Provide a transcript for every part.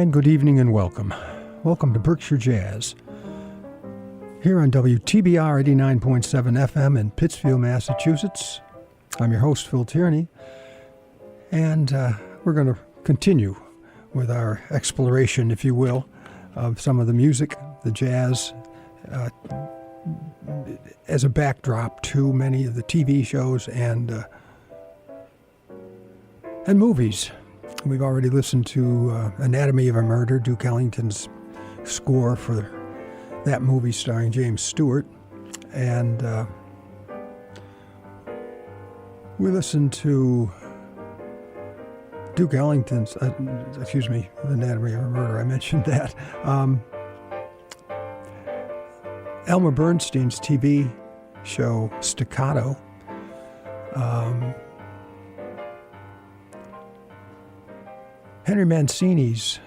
morning, good evening, and welcome. Welcome to Berkshire Jazz. Here on WTBR 89.7 FM in Pittsfield, Massachusetts. I'm your host, Phil Tierney, and we're going to continue with our exploration, if you will, of some of the music, the jazz, as a backdrop to many of the TV shows and movies. We've already listened to Anatomy of a Murder, Duke Ellington's score for that movie starring James Stewart. And we listened to Duke Ellington's, Anatomy of a Murder, I mentioned that. Elmer Bernstein's TV show Staccato. Henry Mancini's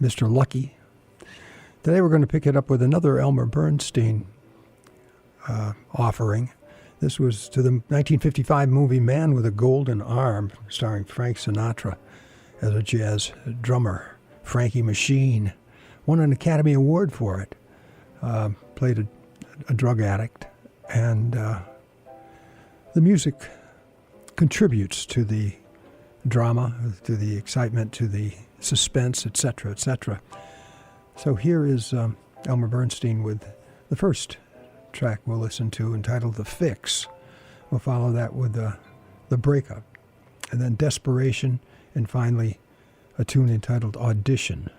Mr. Lucky. Today we're going to pick it up with another Elmer Bernstein offering. This was to the 1955 movie Man with a Golden Arm, starring Frank Sinatra as a jazz drummer. Frankie Machine won an Academy Award for it. Played a drug addict. And the music contributes to the drama, to the excitement, to the suspense, etc., etc. So here is Elmer Bernstein with the first track we'll listen to, entitled The Fix. We'll follow that with The Breakup, and then Desperation, and finally a tune entitled Audition.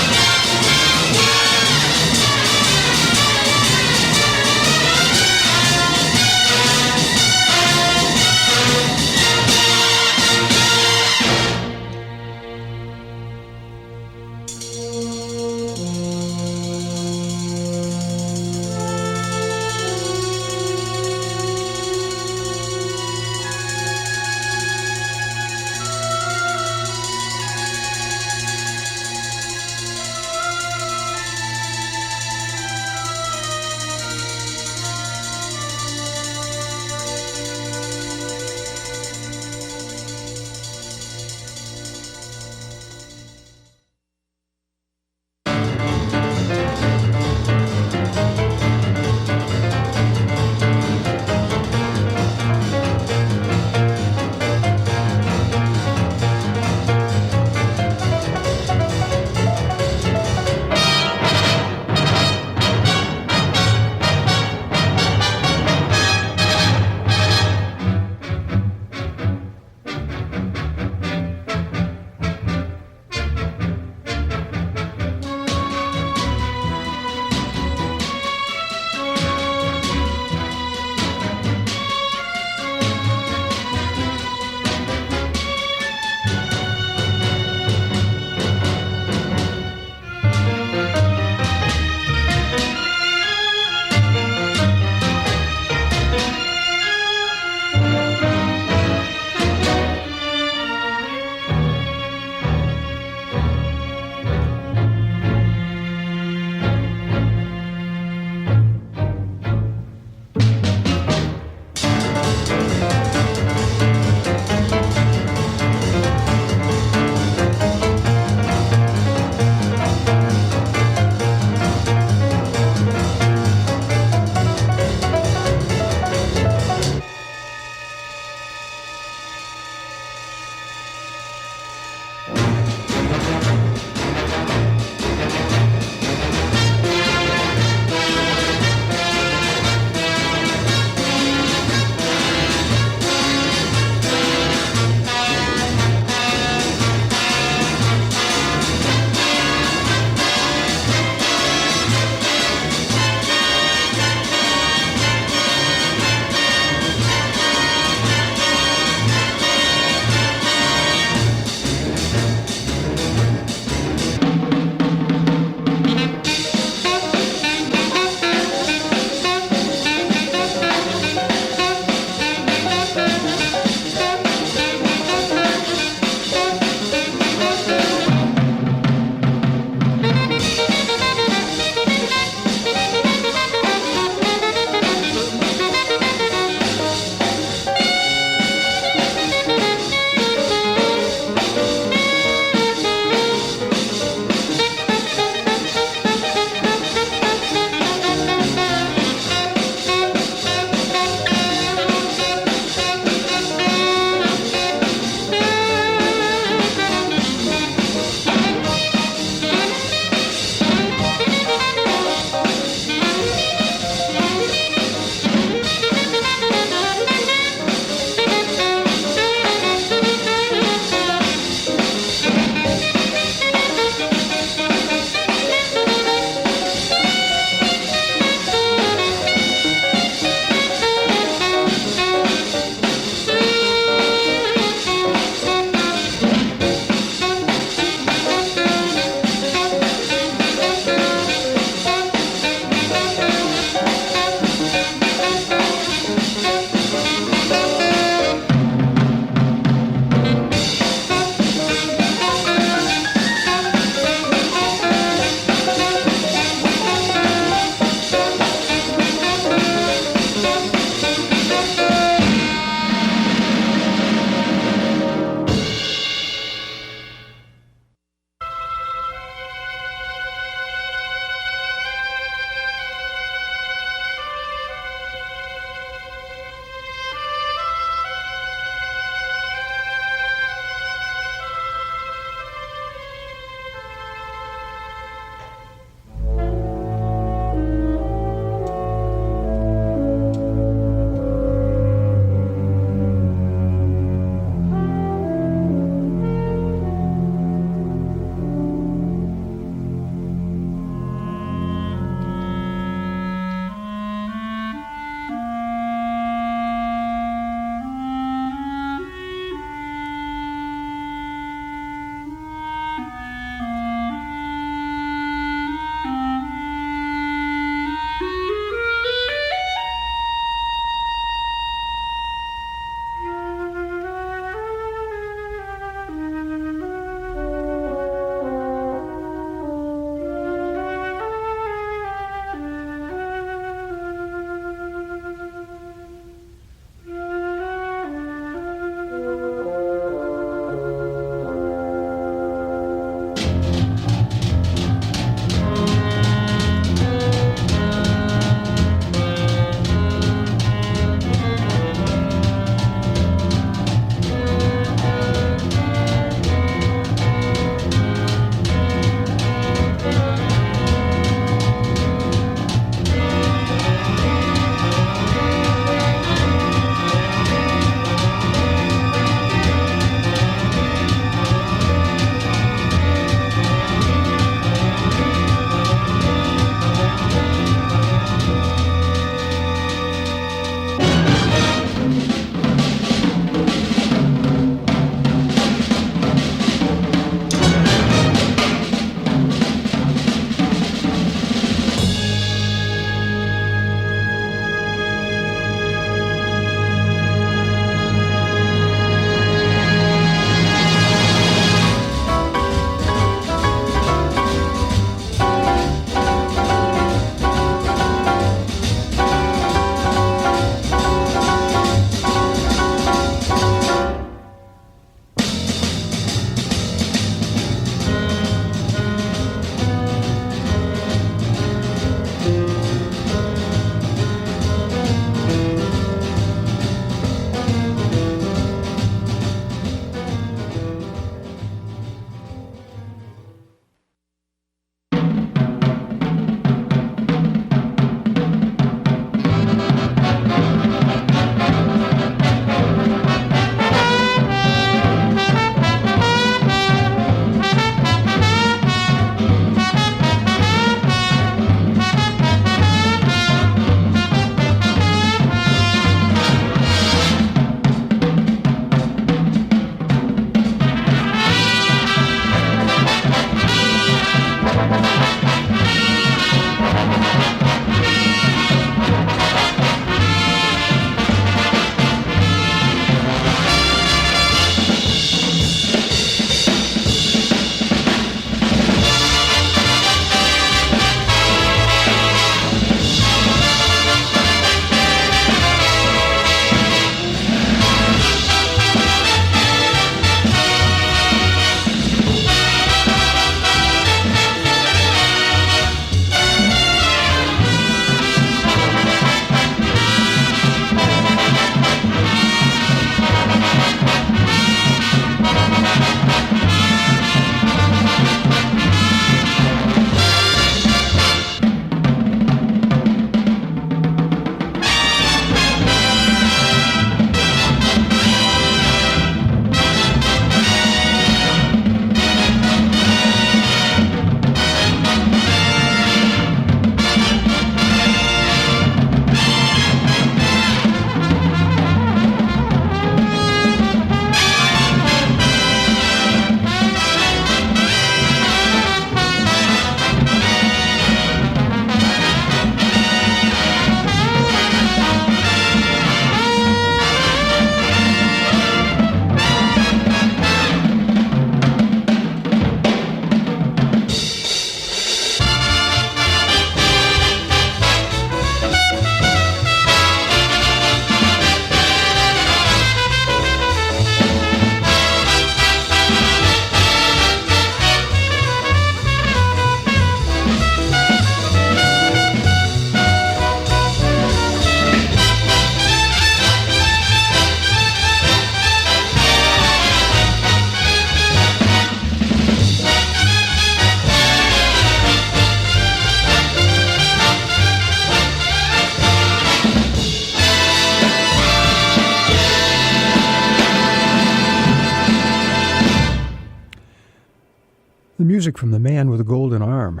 Music from The Man with a Golden Arm,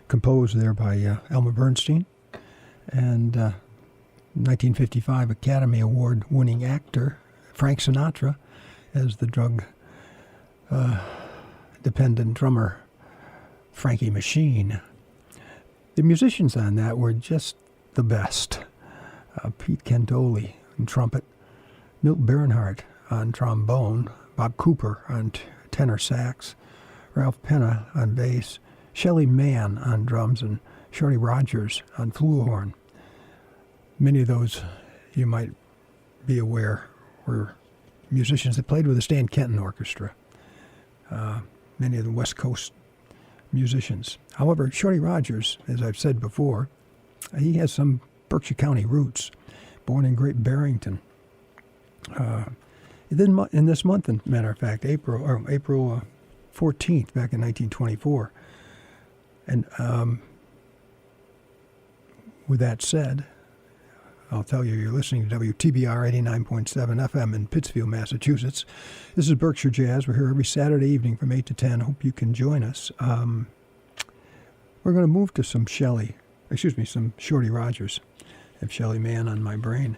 composed there by Elmer Bernstein, and 1955 Academy Award-winning actor Frank Sinatra as the drug-dependent drummer Frankie Machine. The musicians on that were just the best. Pete Cantoli on trumpet, Milt Bernhardt on trombone, Bob Cooper on tenor sax, Ralph Penna on bass, Shelley Mann on drums, and Shorty Rogers on flugelhorn. Many of those, you might be aware, were musicians that played with the Stan Kenton Orchestra. Many of the West Coast musicians. However, Shorty Rogers, as I've said before, he has some Berkshire County roots. Born in Great Barrington. In this month, as a matter of fact, April 14th, back in 1924. And with that said, I'll tell you, you're listening to WTBR 89.7 FM in Pittsfield, Massachusetts. This is Berkshire Jazz. We're here every Saturday evening from 8 to 10. Hope you can join us. We're going to move to some Shorty Rogers. I have Shelley Mann on my brain.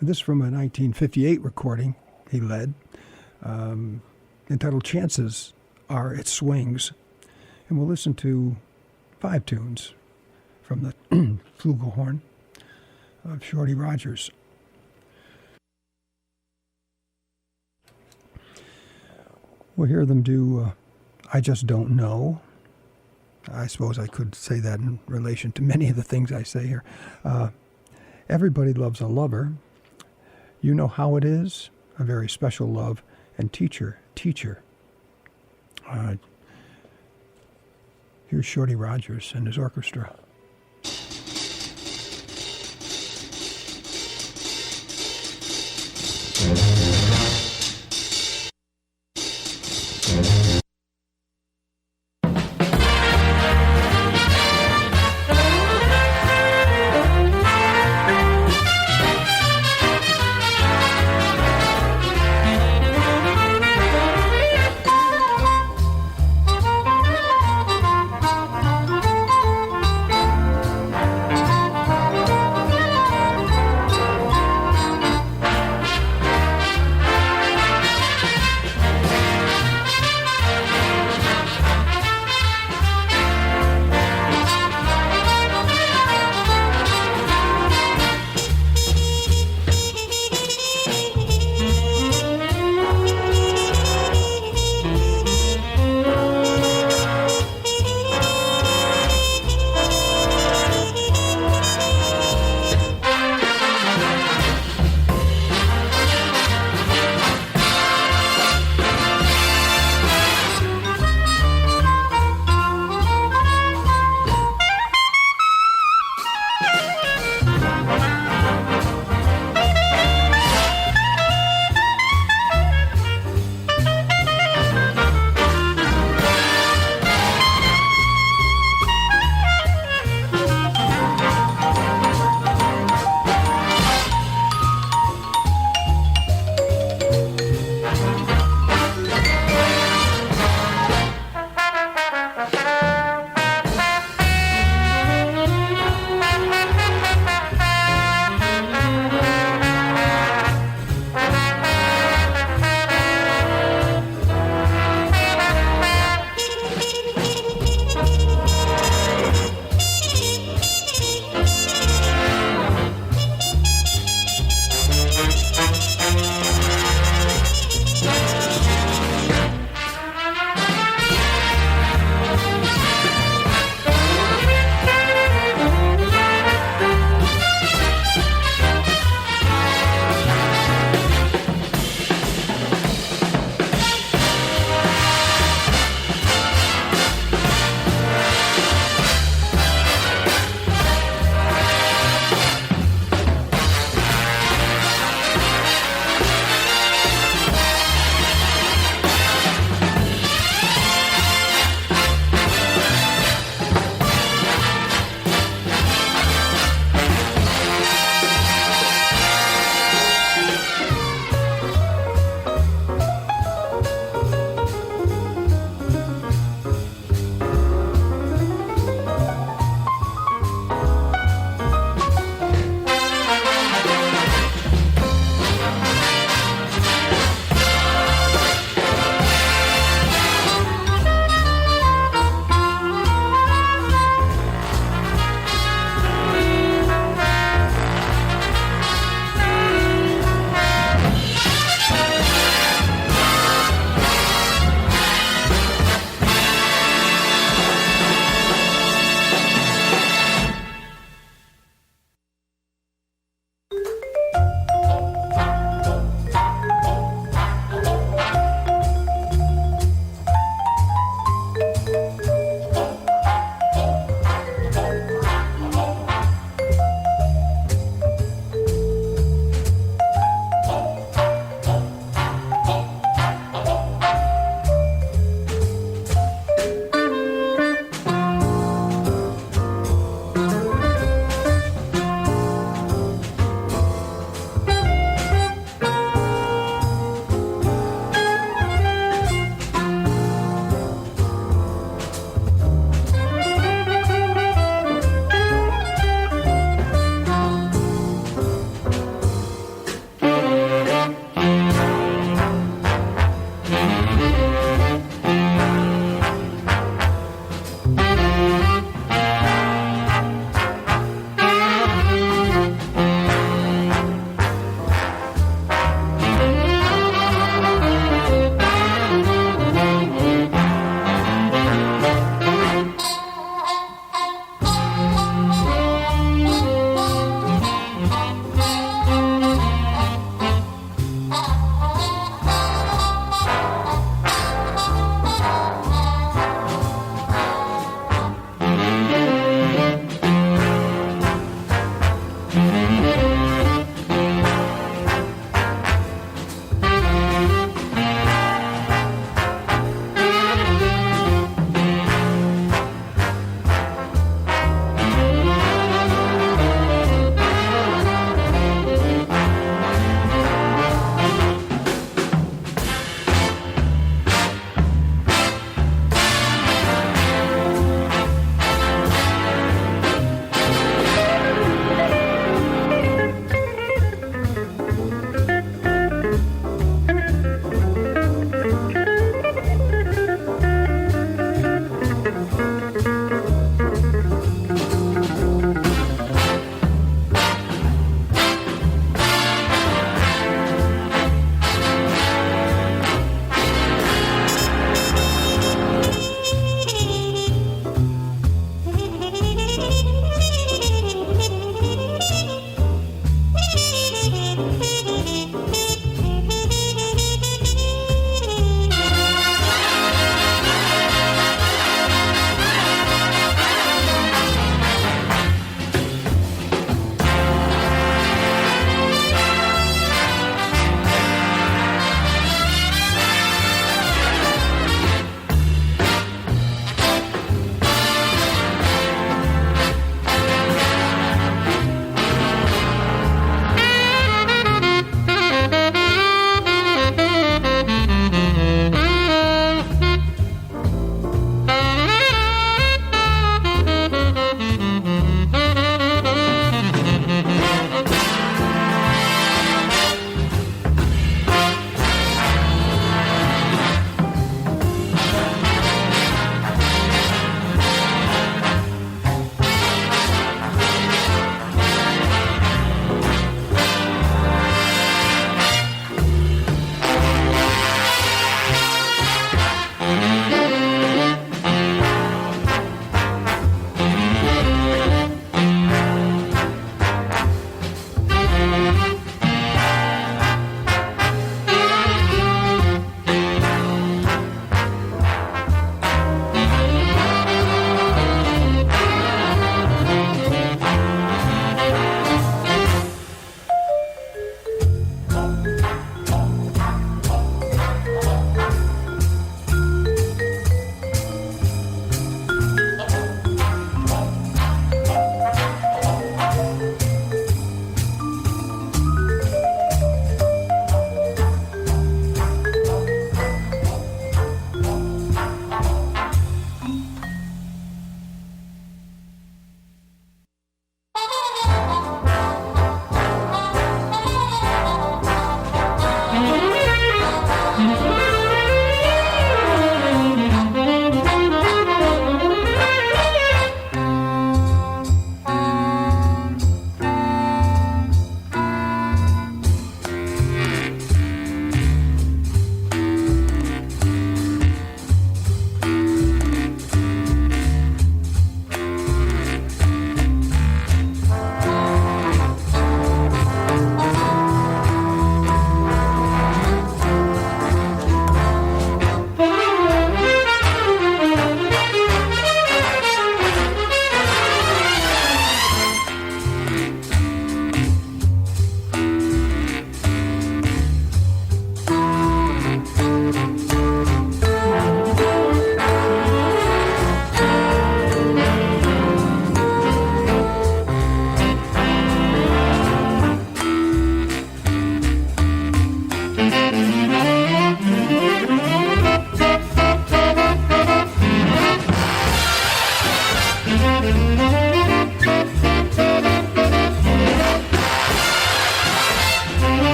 This is from a 1958 recording he led, entitled Chances Are It Swings. And we'll listen to 5 tunes from the flugelhorn of Shorty Rogers. We'll hear them do I Just Don't Know. I suppose I could say that in relation to many of the things I say here. Everybody Loves a Lover. You Know How It Is. A Very Special Love. And Teacher. Here's Shorty Rogers and his orchestra.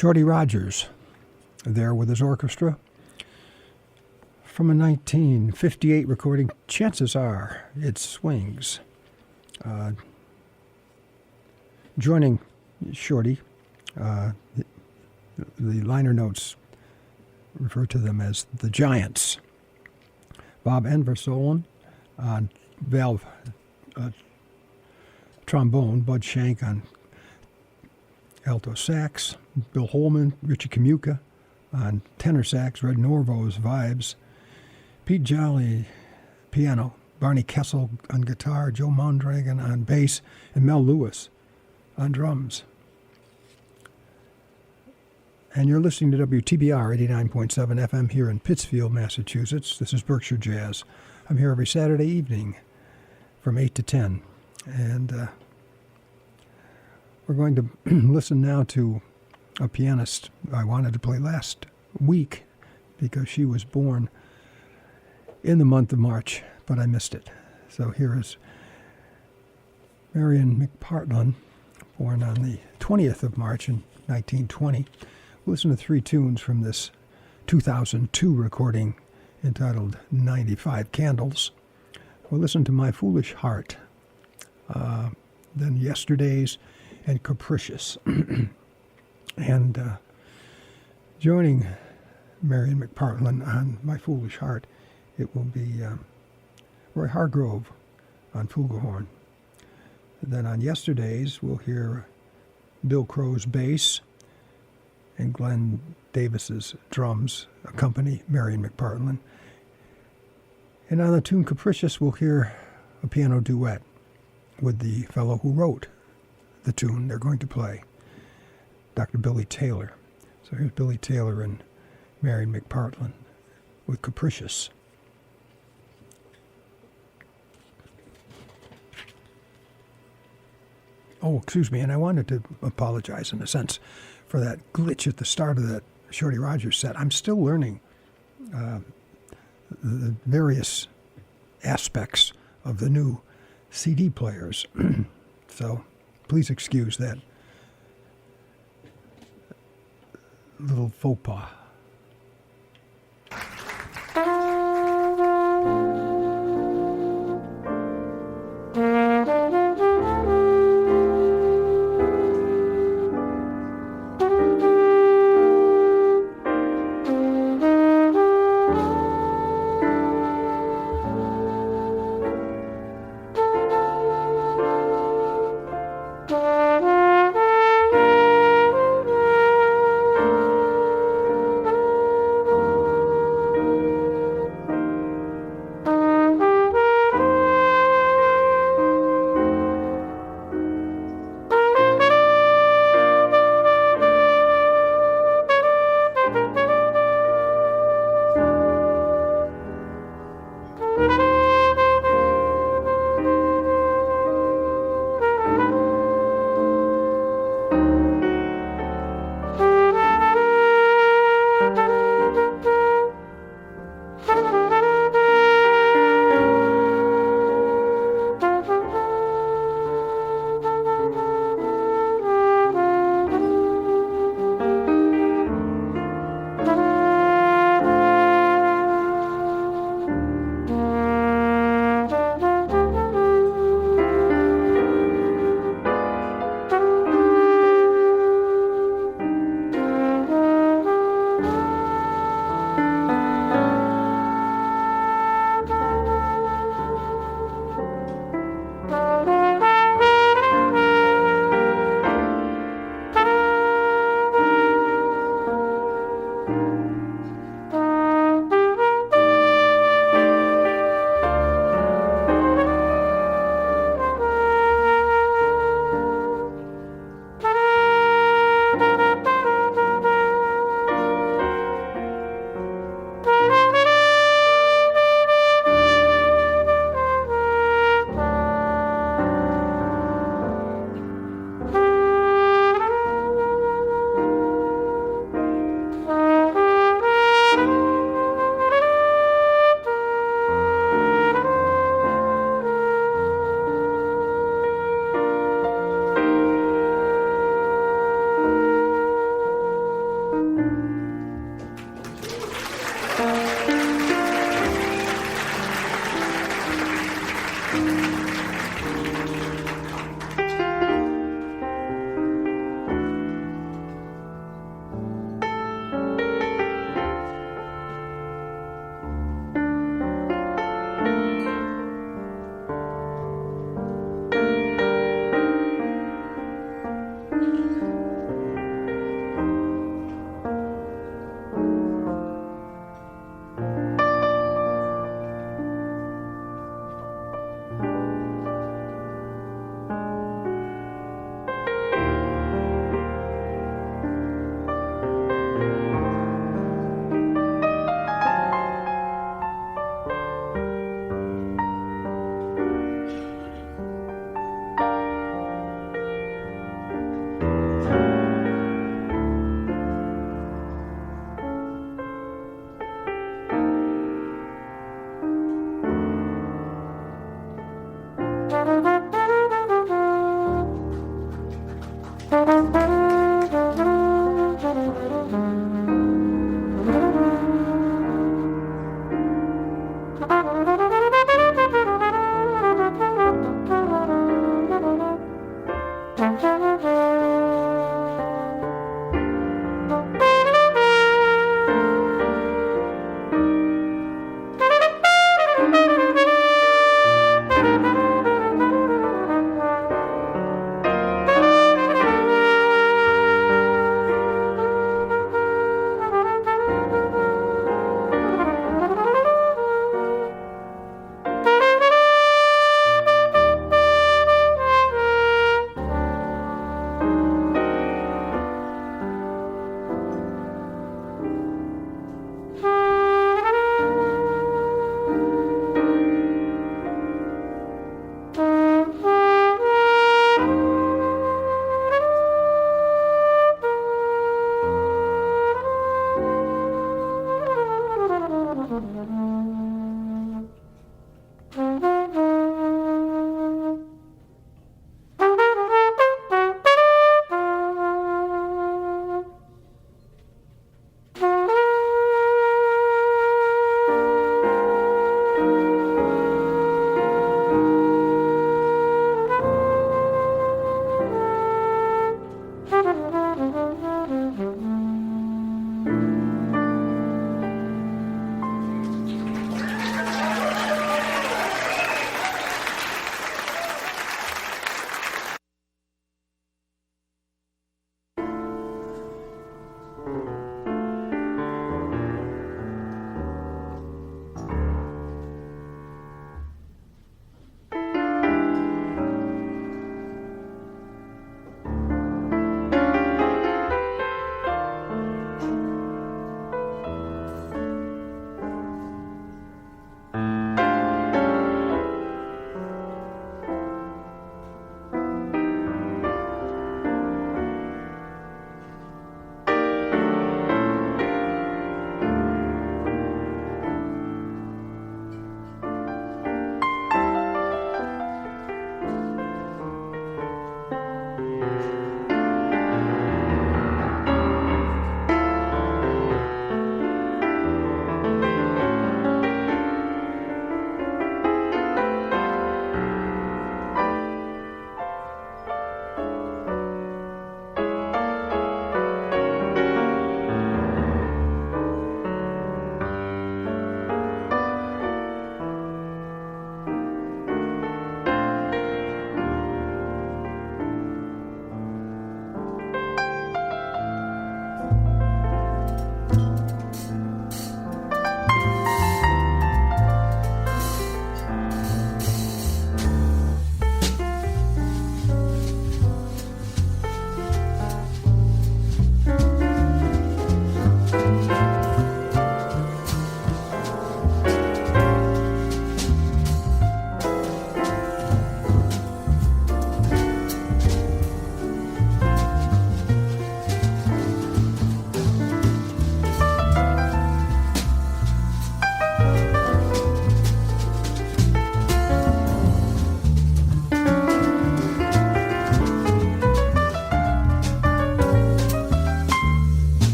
Shorty Rogers there with his orchestra from a 1958 recording. Chances are it swings. Joining Shorty, the liner notes refer to them as the Giants. Bob Enversolen on valve trombone, Bud Shank on alto sax, Bill Holman, Richie Kamuka on tenor sax, Red Norvo's vibes, Pete Jolly piano, Barney Kessel on guitar, Joe Mondragon on bass, and Mel Lewis on drums. And you're listening to WTBR 89.7 FM here in Pittsfield, Massachusetts. This is Berkshire Jazz. I'm here every Saturday evening from 8 to 10. And we're going to listen now to a pianist I wanted to play last week because she was born in the month of March, but I missed it. So here is Marion McPartlin, born on the 20th of March in 1920. We'll listen to 3 tunes from this 2002 recording entitled 95 Candles. We'll listen to My Foolish Heart, then Yesterdays, and Capricious. And joining Marion McPartlin on My Foolish Heart, it will be Roy Hargrove on flugelhorn. Then on Yesterdays, we'll hear Bill Crow's bass and Glenn Davis's drums accompany Marion McPartlin. And on the tune Capricious, we'll hear a piano duet with the fellow who wrote the tune they're going to play, Dr. Billy Taylor. So here's Billy Taylor and Marion McPartlin with Capricious. Oh, excuse me, and I wanted to apologize in a sense for that glitch at the start of that Shorty Rogers set. I'm still learning the various aspects of the new CD players. So please excuse that little faux pas.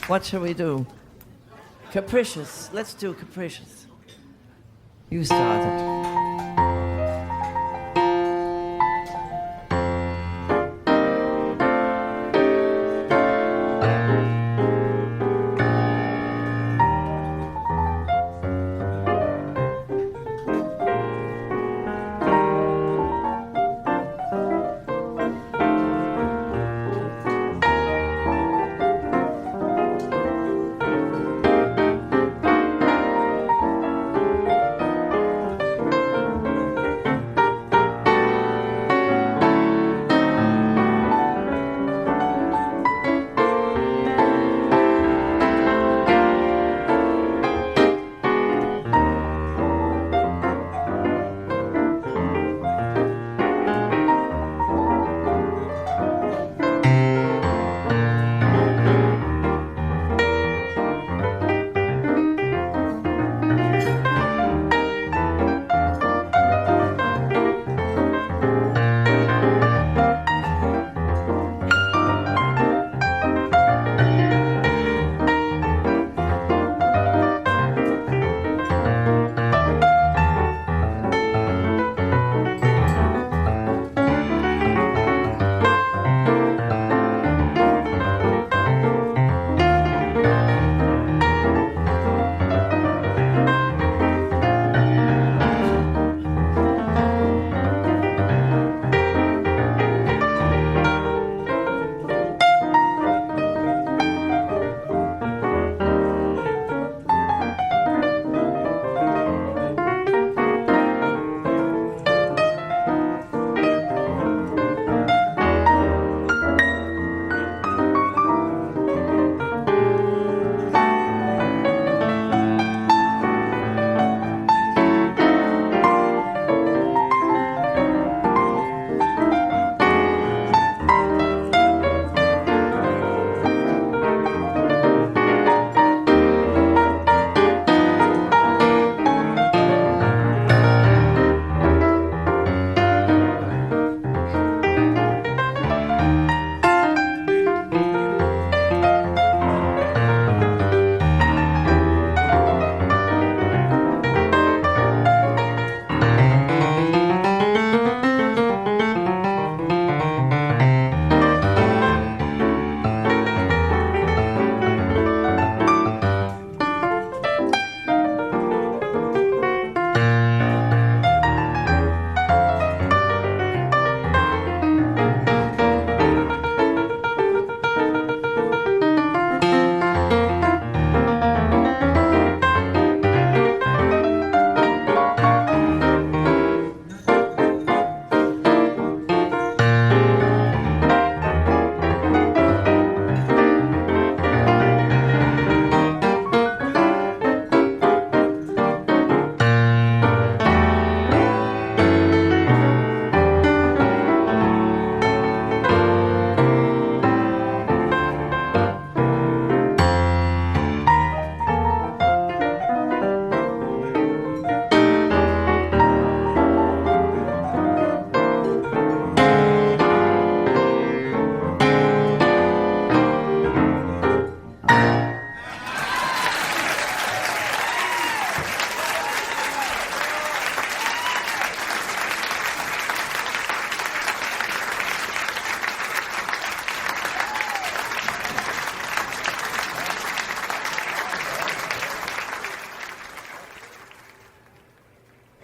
What shall we do? Capricious. Let's do Capricious. You started.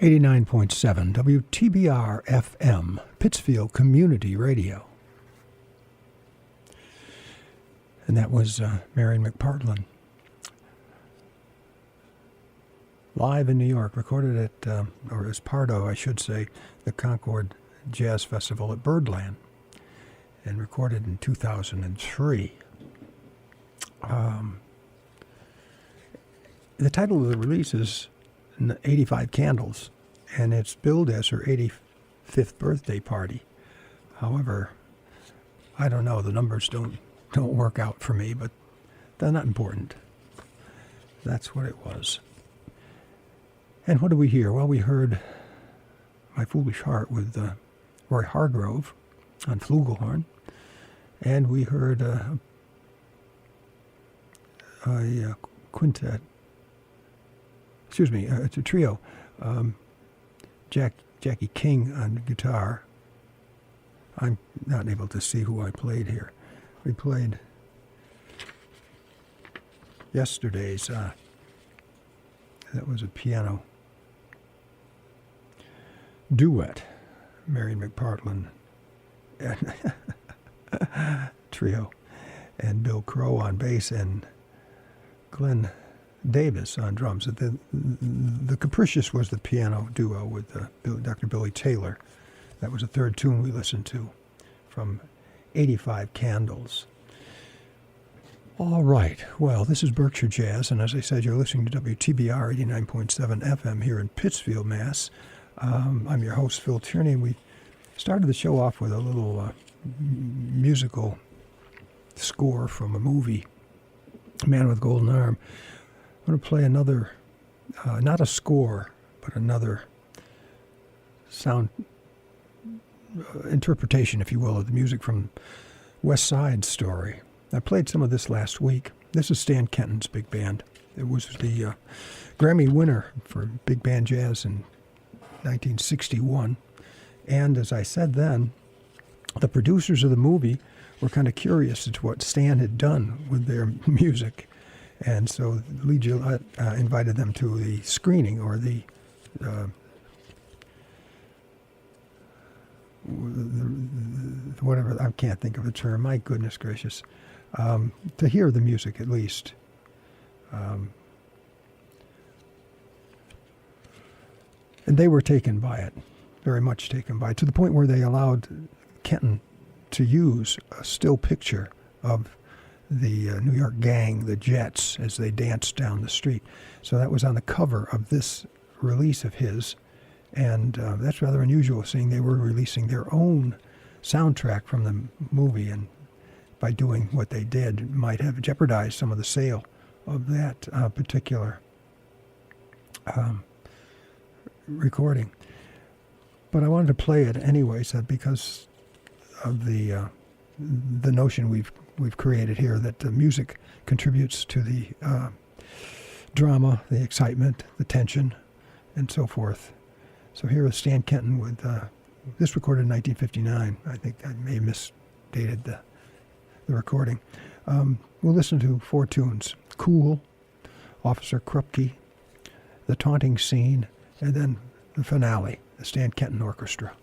.7 WTBR-FM, Pittsfield Community Radio. And that was Marion McPartlin. Live in New York, recorded at, or as part of, I should say, the Concord Jazz Festival at Birdland, and recorded in 2003. The title of the release is 85 Candles, and it's billed as her 85th birthday party. However, I don't know, the numbers don't work out for me, but they're not important. That's what it was. And what did we hear? Well, we heard My Foolish Heart with Roy Hargrove on flugelhorn, and we heard quintet. Excuse me, it's a trio. Jackie King on guitar. I'm not able to see who I played here. We played yesterday's. That was a piano duet. Marion McPartland and trio, and Bill Crow on bass, and Glenn Davis on drums. The Capricious was the piano duo with Dr. Billy Taylor. That was the third tune we listened to from 85 Candles. All right. Well, this is Berkshire Jazz, and as I said, you're listening to WTBR 89.7 FM here in Pittsfield, Mass. I'm your host, Phil Tierney, and we started the show off with a little musical score from a movie, Man with a Golden Arm. I'm going to play another, not a score, but another sound interpretation, if you will, of the music from West Side Story. I played some of this last week. This is Stan Kenton's big band. It was the Grammy winner for big band jazz in 1961. And as I said then, the producers of the movie were kind of curious as to what Stan had done with their music. And so Lee Gillette invited them to the screening, or the whatever, I can't think of the term, my goodness gracious, to hear the music at least. And they were taken by it, very much taken by it, to the point where they allowed Kenton to use a still picture of the New York gang, the Jets, as they danced down the street. So that was on the cover of this release of his, and that's rather unusual, seeing they were releasing their own soundtrack from the movie, and by doing what they did might have jeopardized some of the sale of that particular recording. But I wanted to play it anyways because of the notion we've created here, that the music contributes to the drama, the excitement, the tension, and so forth. So here is Stan Kenton with this, recorded in 1959. I think I may have misdated the recording. We'll listen to 4 tunes: Cool, Officer Krupke, The Taunting Scene, and then the finale, the Stan Kenton Orchestra.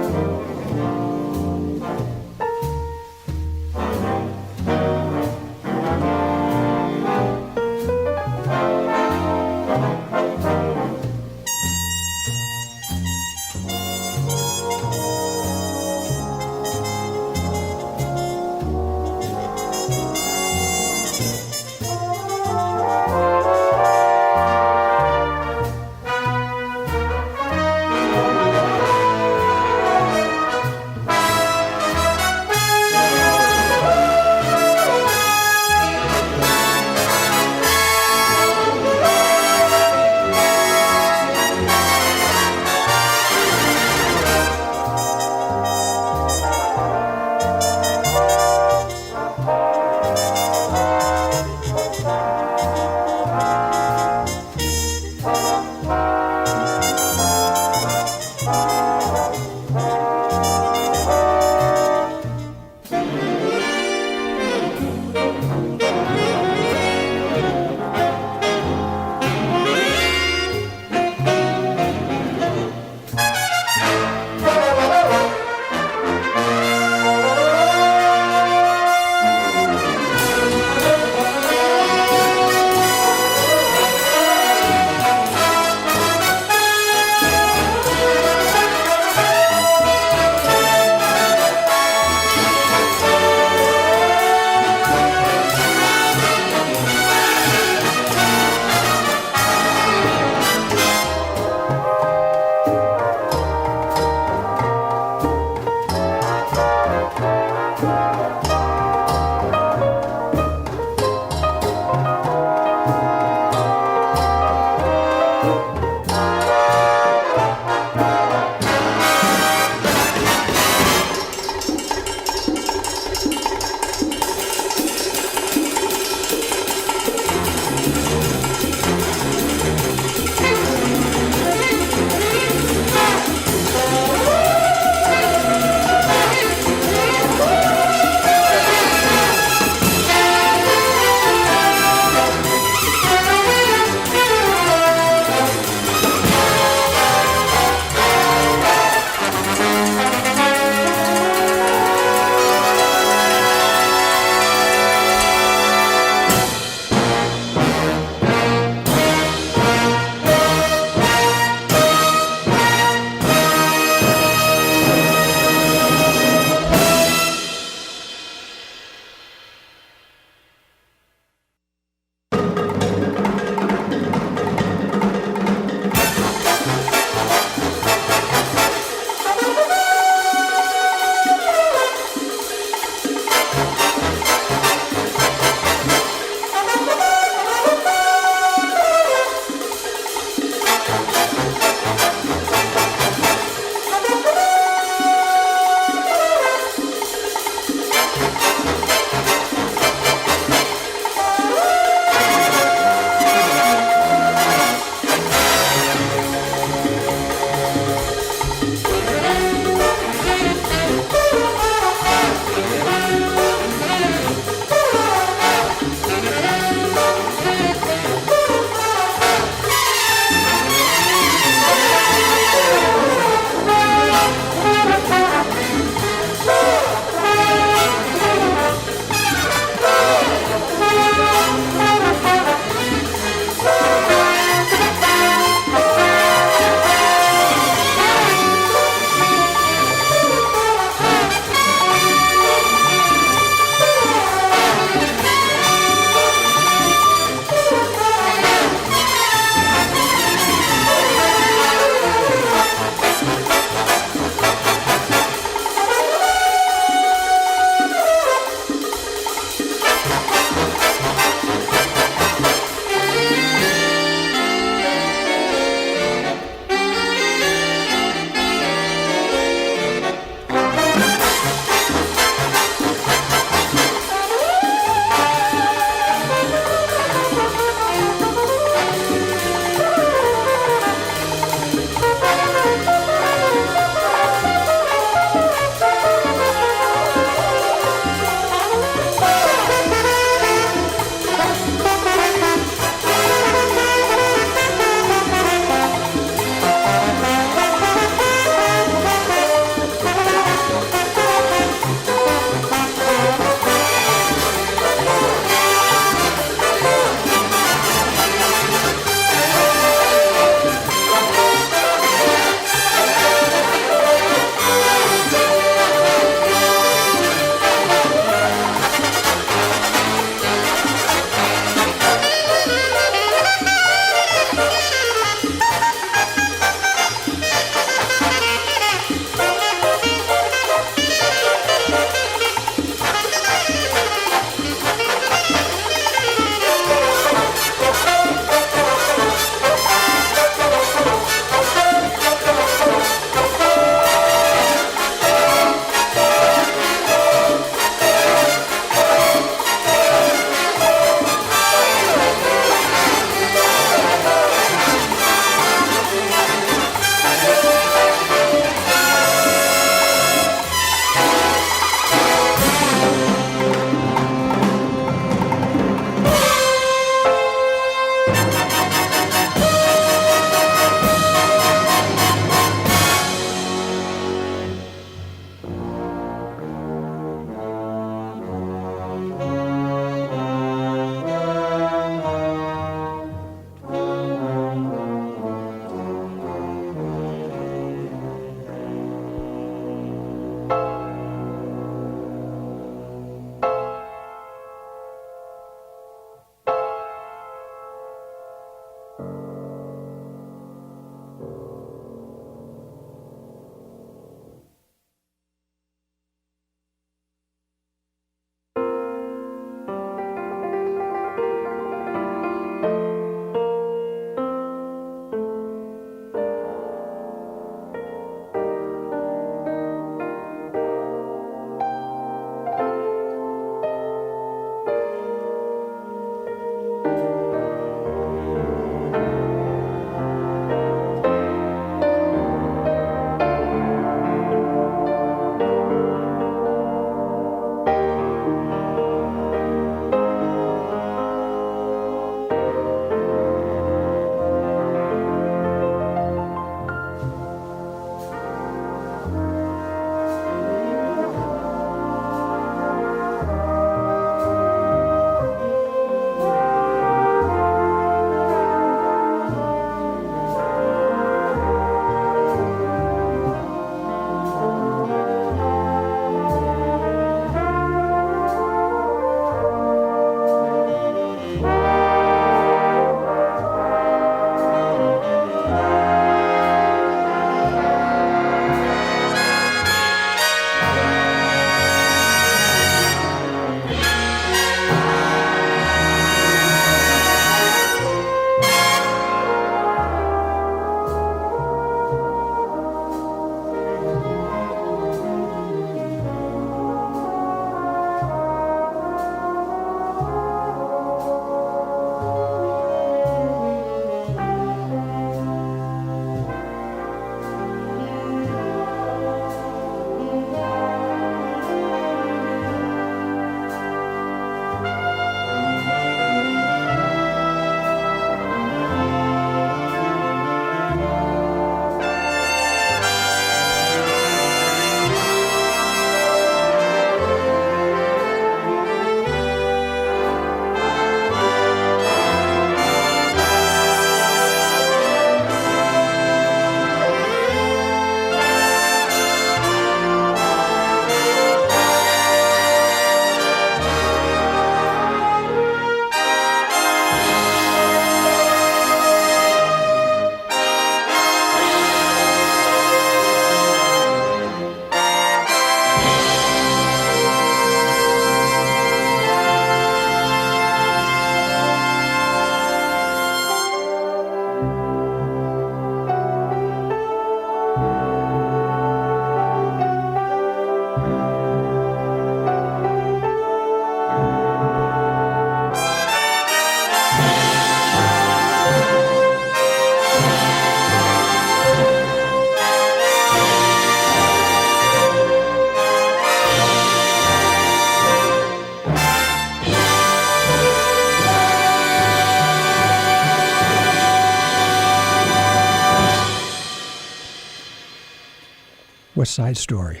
West Side Story,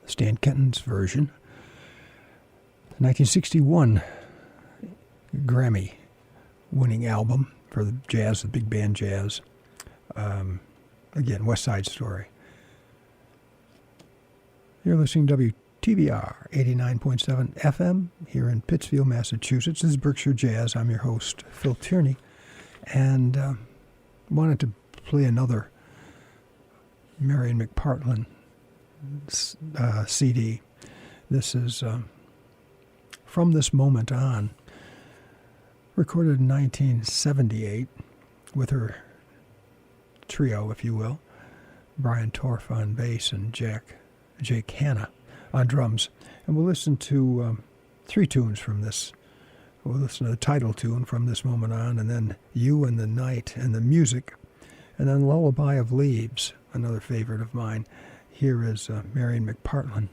Stan Kenton's version. 1961 Grammy-winning album for the jazz, the big band jazz. Again, West Side Story. You're listening to WTBR 89.7 FM here in Pittsfield, Massachusetts. This is Berkshire Jazz. I'm your host, Phil Tierney, and wanted to play another Marion McPartland CD. This is From This Moment On, recorded in 1978 with her trio, if you will, Brian Torf on bass and Jake Hanna on drums. And we'll listen to 3 tunes from this. We'll listen to the title tune, From This Moment On, and then You and the Night and the Music, and then Lullaby of Leaves, another favorite of mine. Here is Marion McPartland.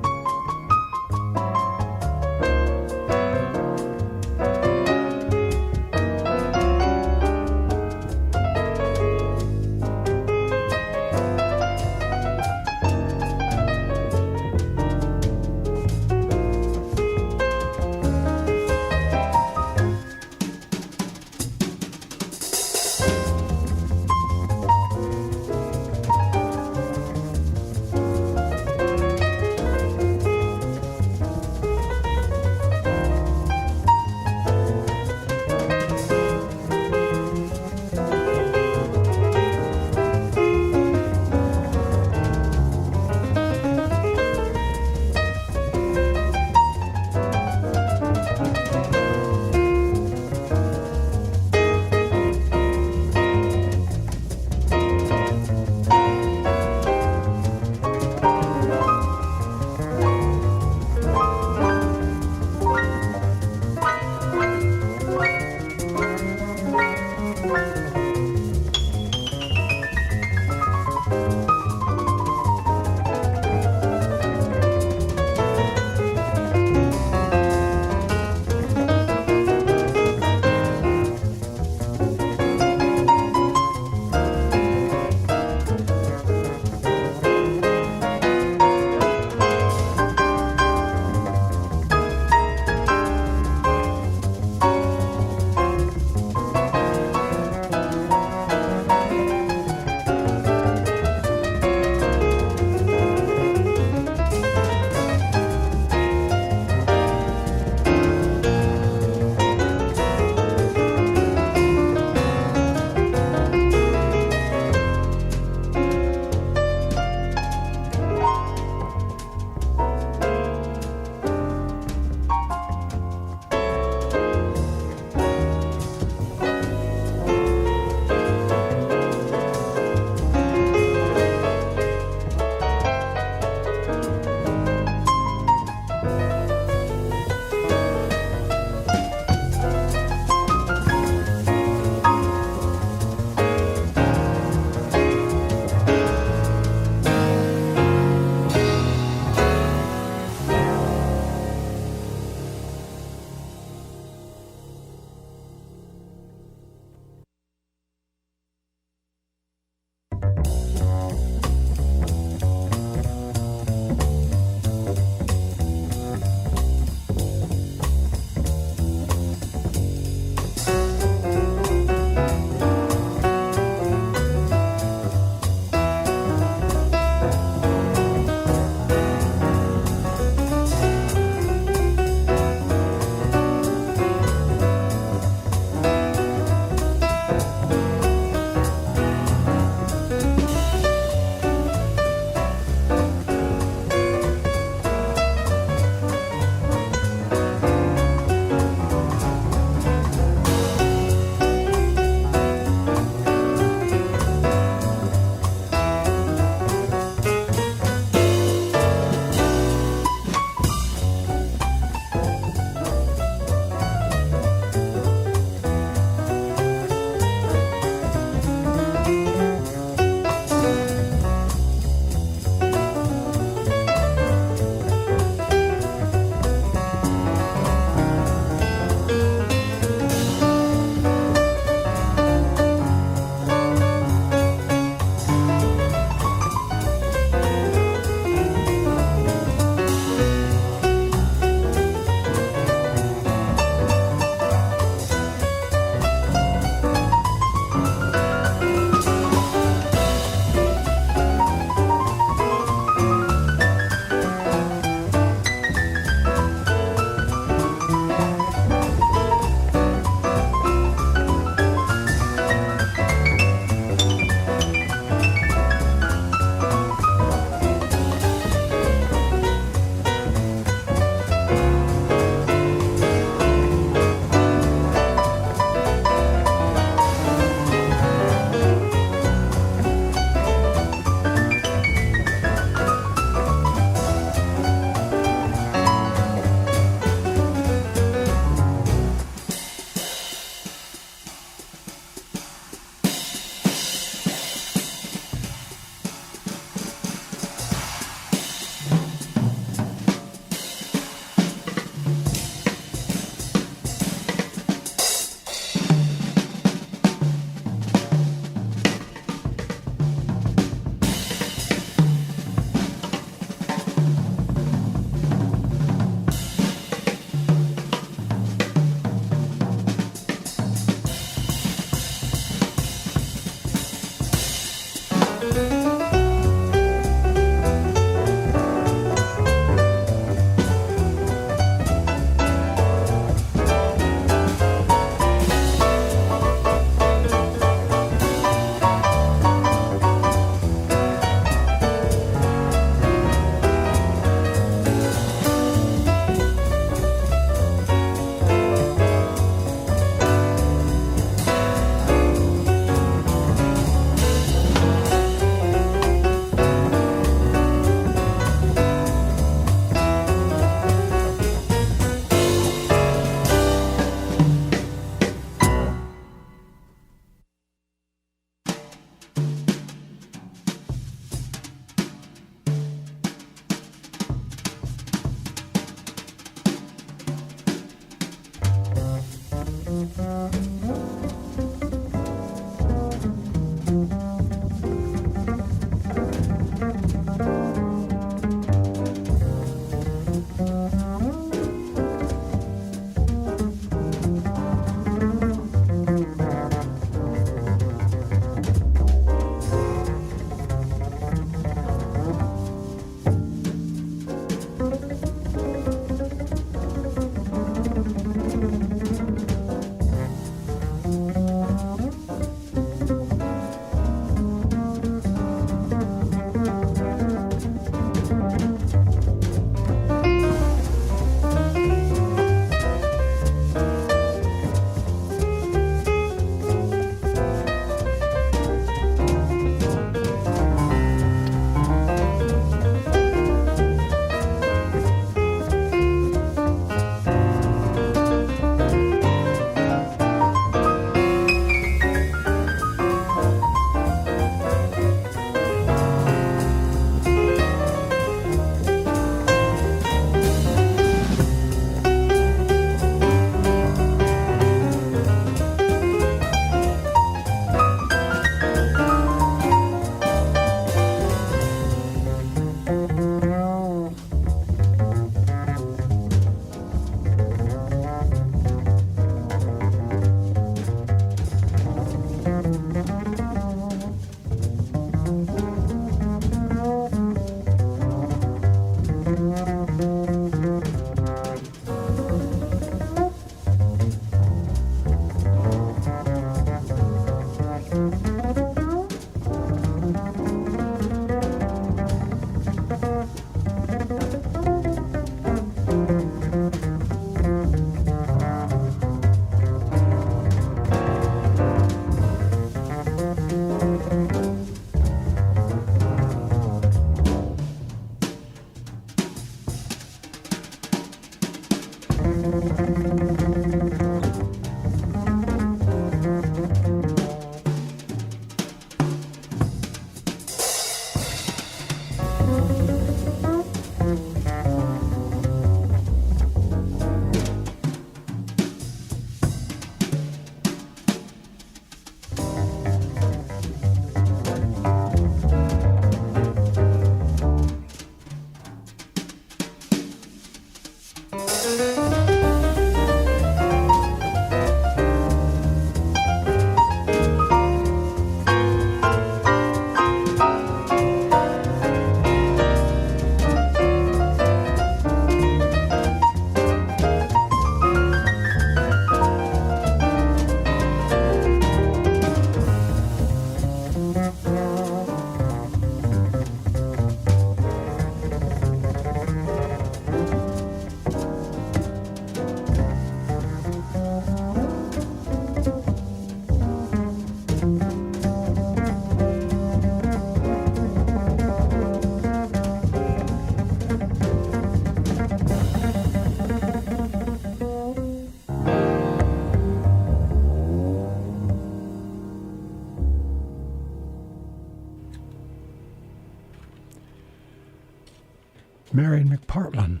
Marion McPartlin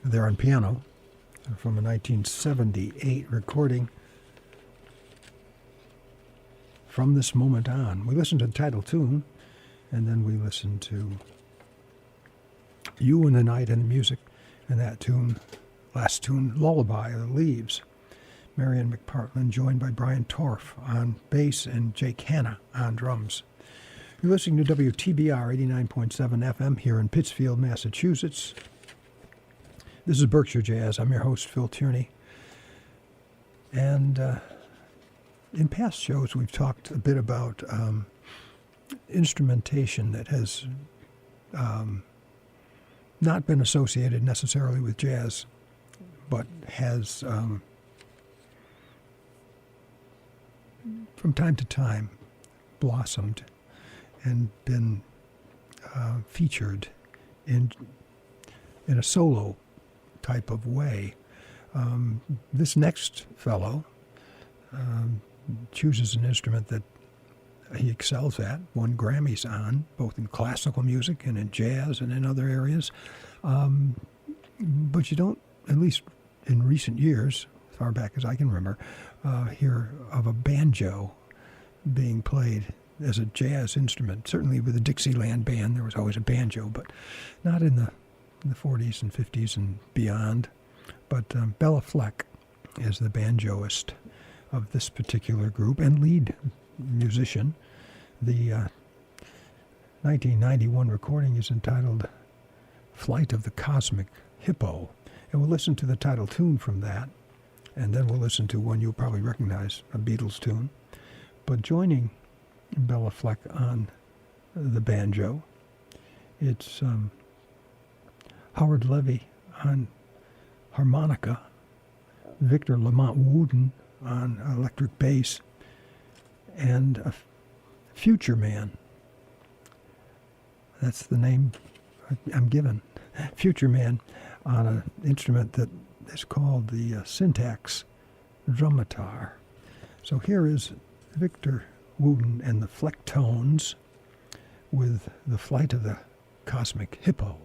there on piano from a 1978 recording, From This Moment On. We listened to the title tune, and then we listened to You and the Night and the Music, and that tune, last tune, Lullaby of the Leaves. Marion McPartlin joined by Brian Torff on bass and Jake Hanna on drums. You're listening to WTBR 89.7 FM here in Pittsfield, Massachusetts. This is Berkshire Jazz. I'm your host, Phil Tierney. And in past shows, we've talked a bit about instrumentation that has not been associated necessarily with jazz, but has, from time to time, blossomed and been featured in a solo type of way. This next fellow chooses an instrument that he excels at, won Grammys on, both in classical music and in jazz and in other areas. But you don't, at least in recent years, as far back as I can remember, hear of a banjo being played as a jazz instrument. Certainly with the Dixieland Band, there was always a banjo, but not in the 40s and 50s and beyond. But Bella Fleck is the banjoist of this particular group and lead musician. The 1991 recording is entitled Flight of the Cosmic Hippo, and we'll listen to the title tune from that, and then we'll listen to one you'll probably recognize, a Beatles tune. But joining Bella Fleck on the banjo, it's Howard Levy on harmonica, Victor Lamont Wooden on electric bass, and a Future Man. That's the name I'm given. Future Man on an instrument that is called the Syntax Drumatar. So here is Victor Wooden and the Flecktones with the Flight of the Cosmic Hippo.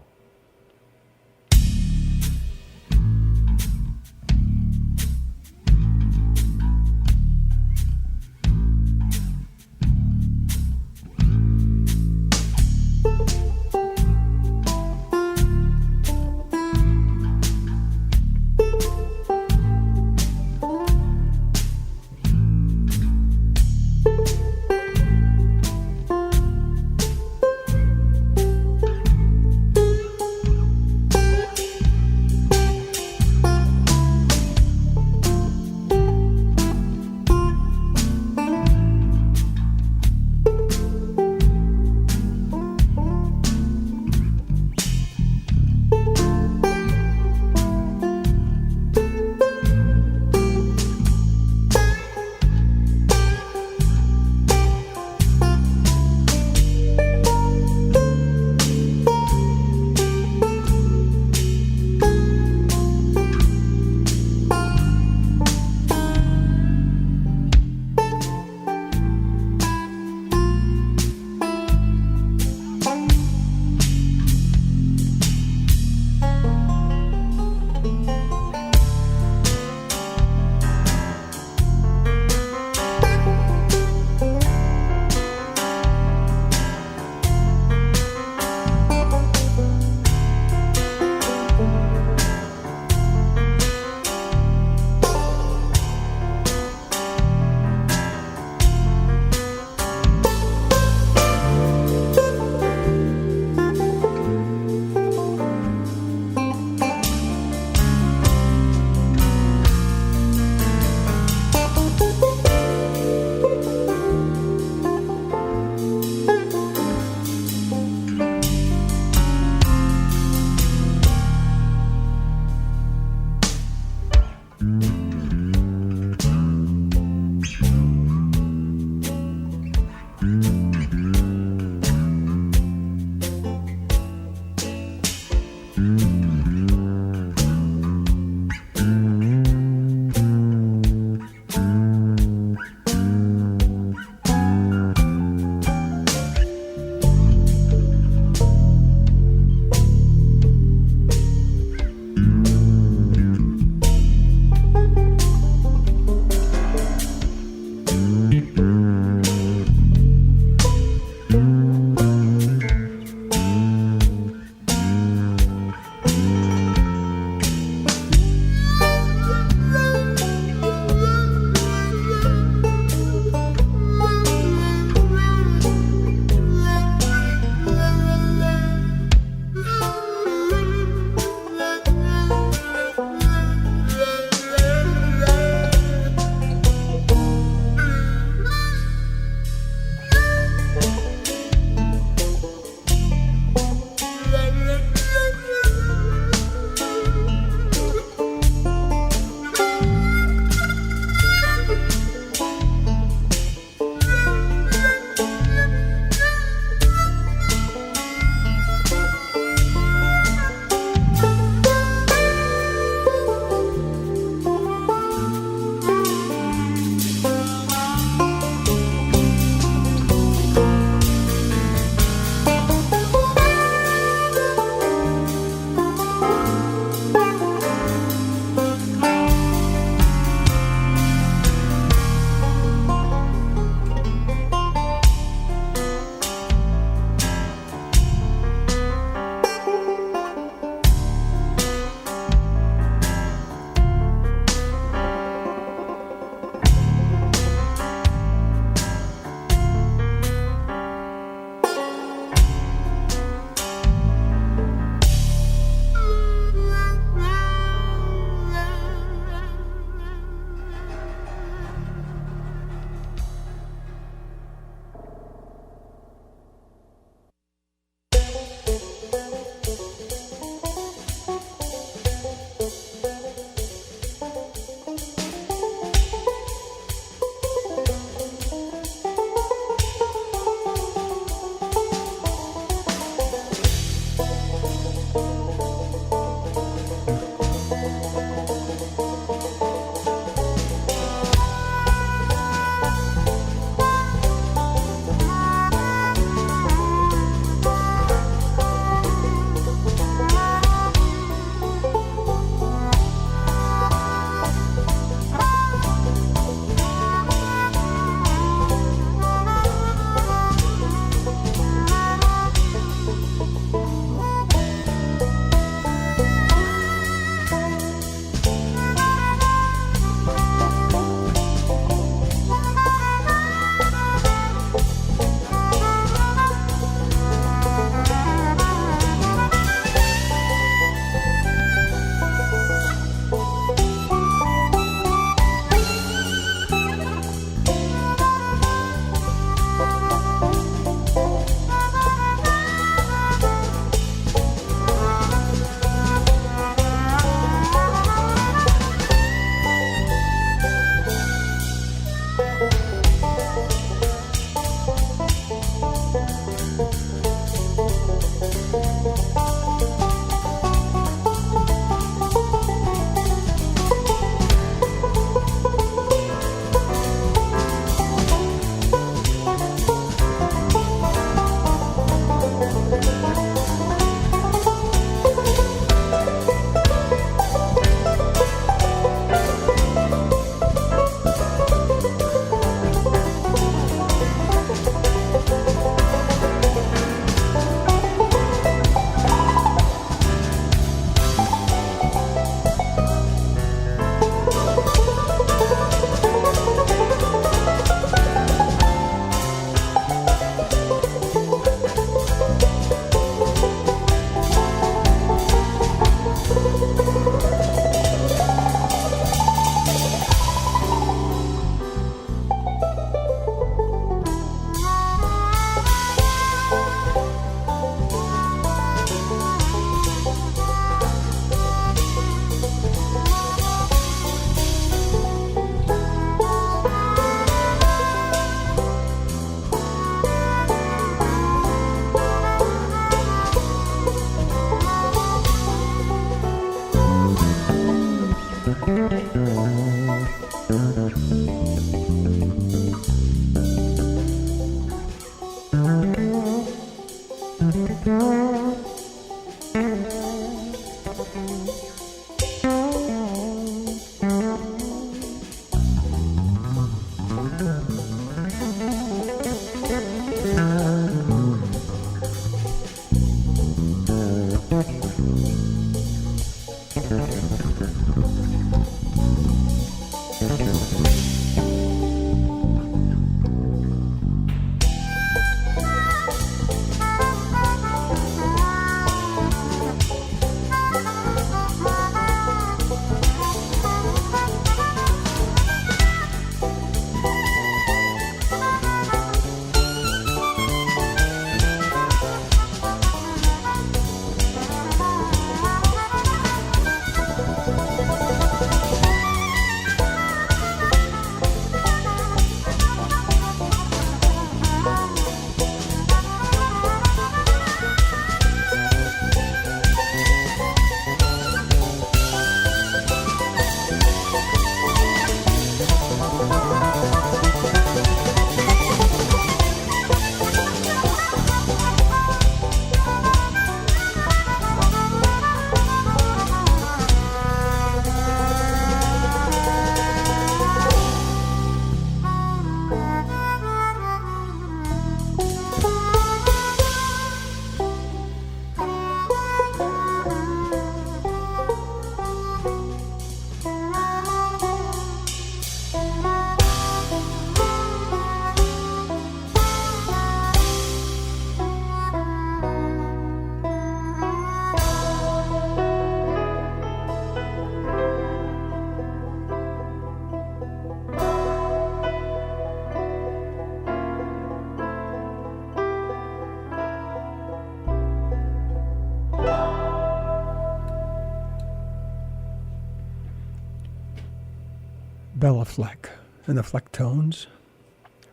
Bella Fleck and the Flecktones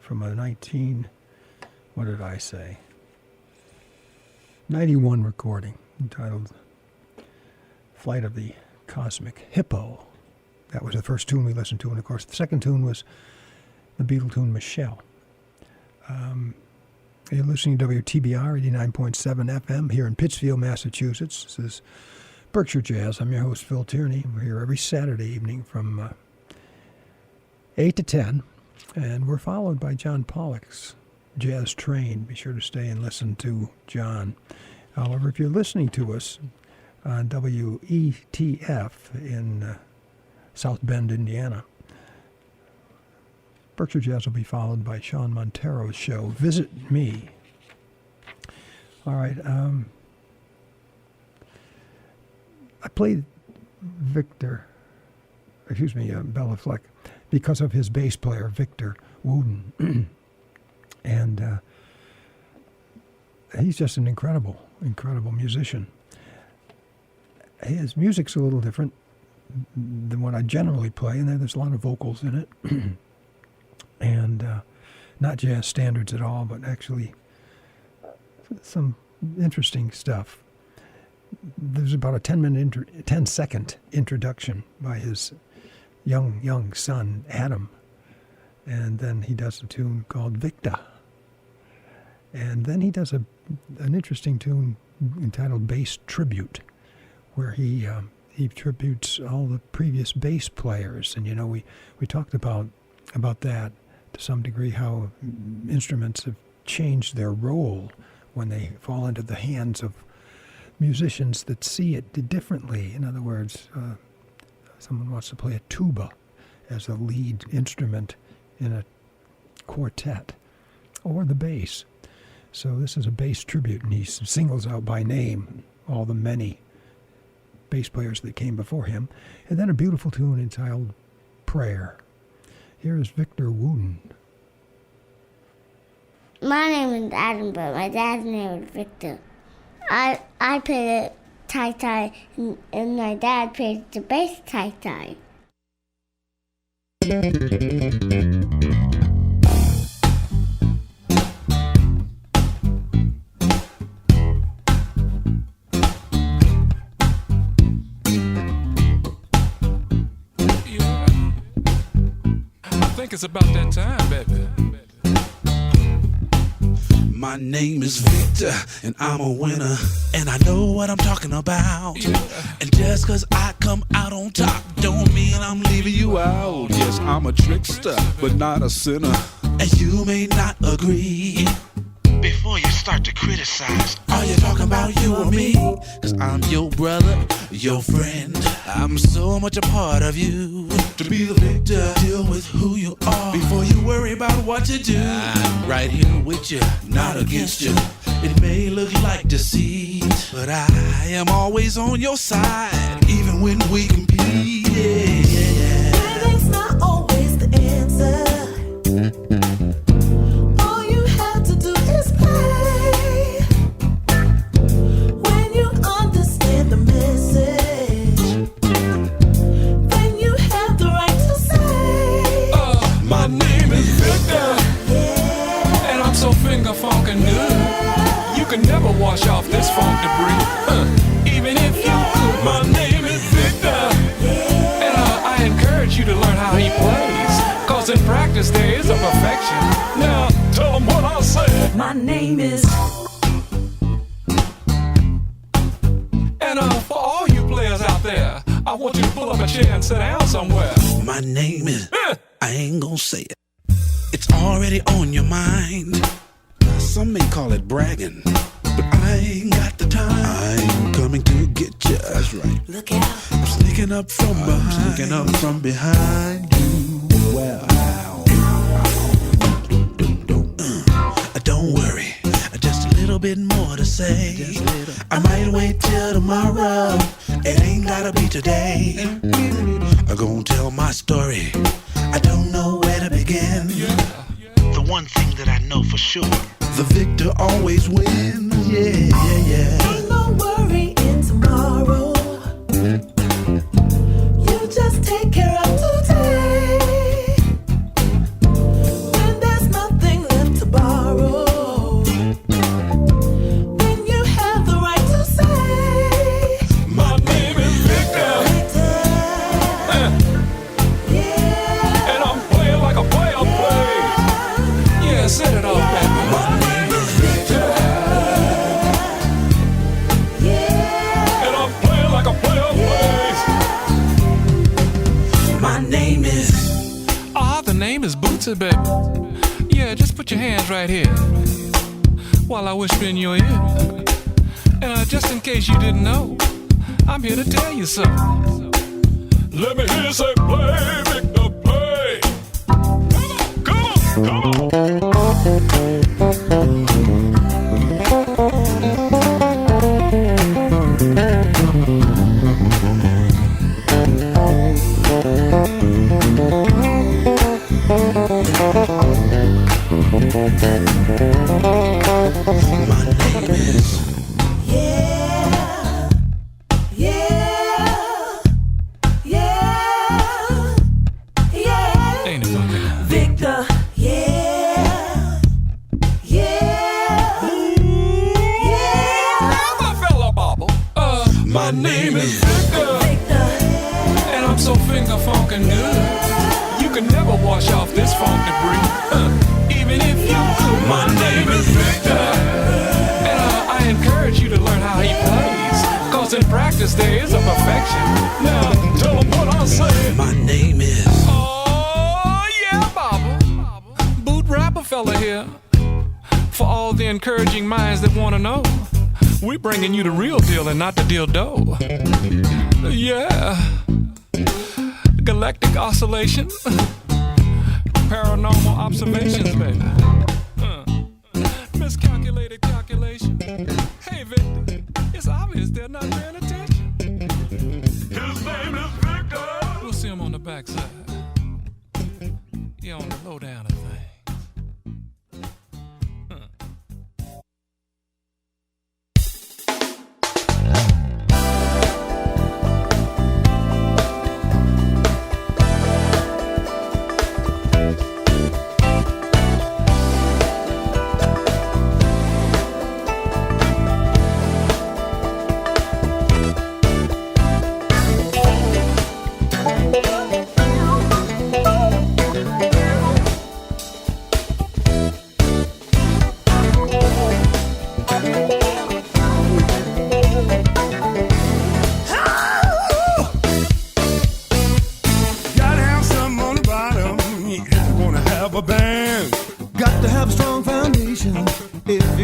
from a 91 recording entitled Flight of the Cosmic Hippo. That was the first tune we listened to, and of course the second tune was the Beatle tune Michelle. You're listening to WTBR 89.7 FM here in Pittsfield, Massachusetts. This is Berkshire Jazz. I'm your host, Phil Tierney. We're here every Saturday evening from 8 to 10, and we're followed by John Pollock's Jazz Train. Be sure to stay and listen to John. However, if you're listening to us on WETF in South Bend, Indiana, Berkshire Jazz will be followed by Sean Montero's show, Visit Me. All right. I played Bella Fleck, because of his bass player, Victor Wooten. And he's just an incredible musician. His music's a little different than what I generally play, and there's a lot of vocals in it. And not jazz standards at all, but actually some interesting stuff. There's about a 10-second introduction by his young son, Adam. And then he does a tune called Victa. And then he does an interesting tune entitled Bass Tribute, where he tributes all the previous bass players. And, we talked about that to some degree, how instruments have changed their role when they fall into the hands of musicians that see it differently. In other words, someone wants to play a tuba as a lead instrument in a quartet, or the bass. So this is a bass tribute, and he singles out by name all the many bass players that came before him. And then a beautiful tune entitled Prayer. Here is Victor Wooten. My name is Adam, but my dad's name is Victor. I play the tie-tie, and my dad plays the bass tie-tie. it's about that time, baby. My name is Victor, and I'm a winner, and I know what I'm talking about. Yeah. And just cause I come out on top, don't mean I'm leaving you out. Yes, I'm a trickster, but not a sinner, and you may not agree. Before you start to criticize, are you talking about you or me? Cause I'm your brother, your friend, I'm so much a part of you. To be the victor, deal with who you are before you worry about what to do. I'm right here with you, not against you. It may look like deceit, but I am always on your side, even when we compete. Yeah. Winning not always the answer. All you have to do is play. When you understand the message, then you have the right to say, My name is Victor, yeah, and I'm so finger funkin' good. You can never wash off this funk debris, even if you could. My name is Victor, and I encourage you to learn how he plays, cause in practice there is a perfection. Now tell him what I said. my name is. And for all you players out there, I want you to pull up a chair and sit down somewhere. My name is, I ain't gonna say it. It's already on your mind. Some may call it bragging, but I ain't got the time. I'm coming to get you. That's right. Look out. I'm sneaking up from behind. Sneaking up from behind you. Well, don't worry. Just a little bit more to say. I might wait till tomorrow. It ain't gotta be today. I'm gonna tell my story. I don't know where to begin. The one thing that I know for sure, the victor always wins. Yeah. Ain't no worry in tomorrow. You just take care of today. When there's nothing left to borrow, then you have the right to say, My name is Victor, yeah, and I'm playing like a player plays. Yeah, set it off, baby. My name is Victor. yeah. And I'm playing like a player plays. My name is. The name is Bootsy, baby. Yeah, just put your hands right here while I whisper in your ear. And just in case you didn't know, I'm here to tell you something. Let me hear you say, play, Victor, play. Come on. My name is. Yeah, yeah, yeah, yeah. Ain't it funny? Victor, yeah, yeah, yeah. My fellow Bobble. My name is Victor, Victor, and I'm so finger funkin' good. You can never wash off this funk debris, even if you could. My name is Victor, and I encourage you to learn how he plays, cause in practice there is a perfection. Now tell him what I said. My name is. Oh yeah, Bobble. Boot rapper fella here. For all the encouraging minds that wanna know, we bringing you the real deal and not the dildo. Yeah. Galactic oscillation. Paranormal observations, baby. Miscalculated calculation. Hey, Victor, it's obvious they're not paying attention. His name is Victor. We'll see him on the backside. Yeah, on the lowdown of things.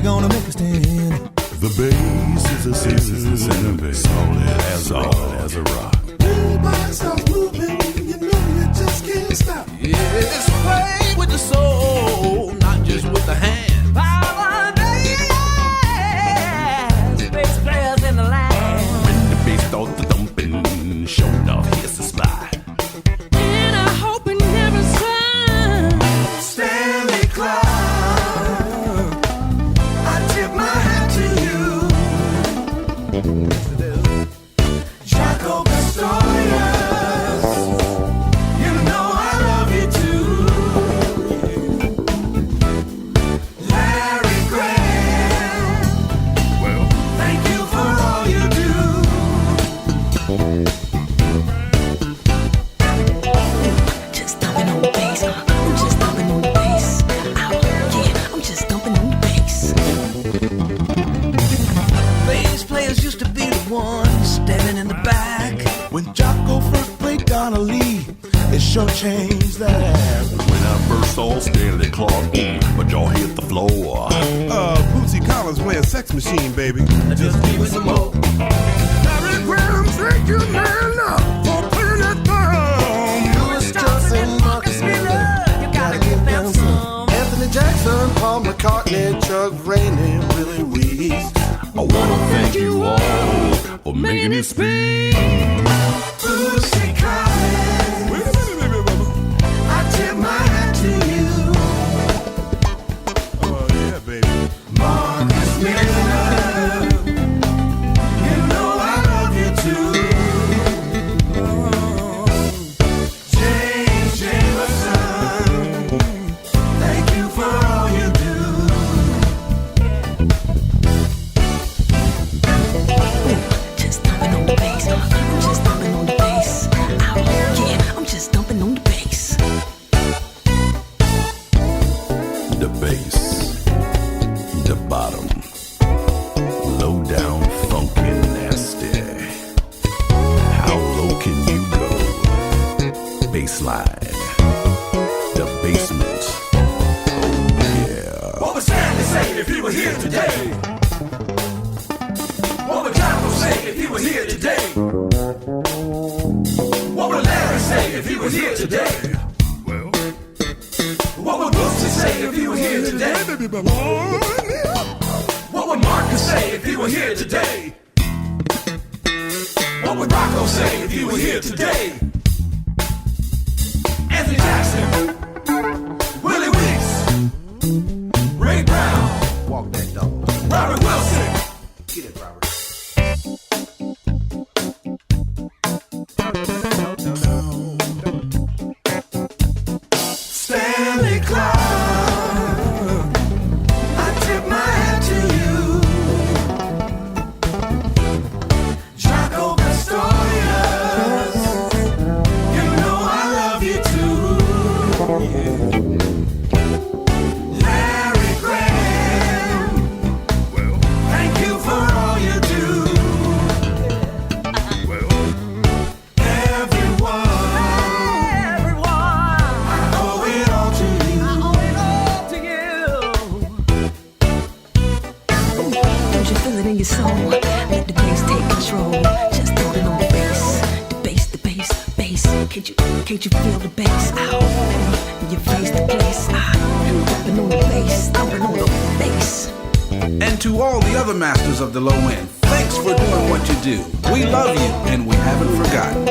you're gonna make a stand. The bass is a solid as a rock. Everybody starts moving, you know you just can't stop. Yes, play with the soul, not just with the hand. Power bass, bass players in the land. When the bass starts to thumping, sure enough, here's the slide. And I hope it never stops. Stanley Clark, I tip my hat to you. Jaco Pastorius, you know I love you too. Larry Graham, Well, thank you for all you do. Just thumping on the bass. I'm just thumping on the bass. Ow, yeah, I'm just thumping on the bass. Bass players used to be the ones standing in the back. when Jocko first played Donna Lee, it sure changed that. When I first saw Stanley Clark, my jaw hit the floor. Bootsy Collins playing Sex Machine, baby. Just give me some more. Larry Graham, thank you, man, for playing that thumb. Louis Johnson, Marcus Miller, you gotta give them some. Anthony Jackson, Paul McCartney, Chuck Rainey, Willie Weeks. I wanna thank you all for making it speak. Bootsy Collins, Wait a minute, baby, mama. I tip my hat to you. Oh, yeah, baby. Marcus Miller, you know I love you too. James Jamerson, thank you for all you do. Just thumping on the bass. I'm just thumping on the bass. Ow, yeah, I'm just thumping on the bass. The bass, the bottom, low down, funky, nasty. How low can you go? Bassline, the basement. Oh yeah. What would Stanley say if he were here today? What would Jocko say if he was here today? What would Larry say if he was here today? Well, What would Bootsy say if he were here today? baby, baby. What would Marcus say if he were here today? What would Rocco say if he were here today? Anthony Jackson, Willie Weeks, Ray Brown, walk that dog. Robert Wilson, get it, Robert. Stanley Clark, I tip my hat to you. Jaco Pastorius, you know I love you too. Larry Graham, Well, thank you for all you do. well. Everyone, I owe it all to you. Don't you feel it in your soul? Let the bass take control. Just thumping on the bass. The bass, the bass, bass. Can't you feel the bass? Ow, you face the place. Thumping on the bass, thumping on the bass. And to all the other masters of the low end, thanks for doing what you do. We love you, and we haven't forgotten.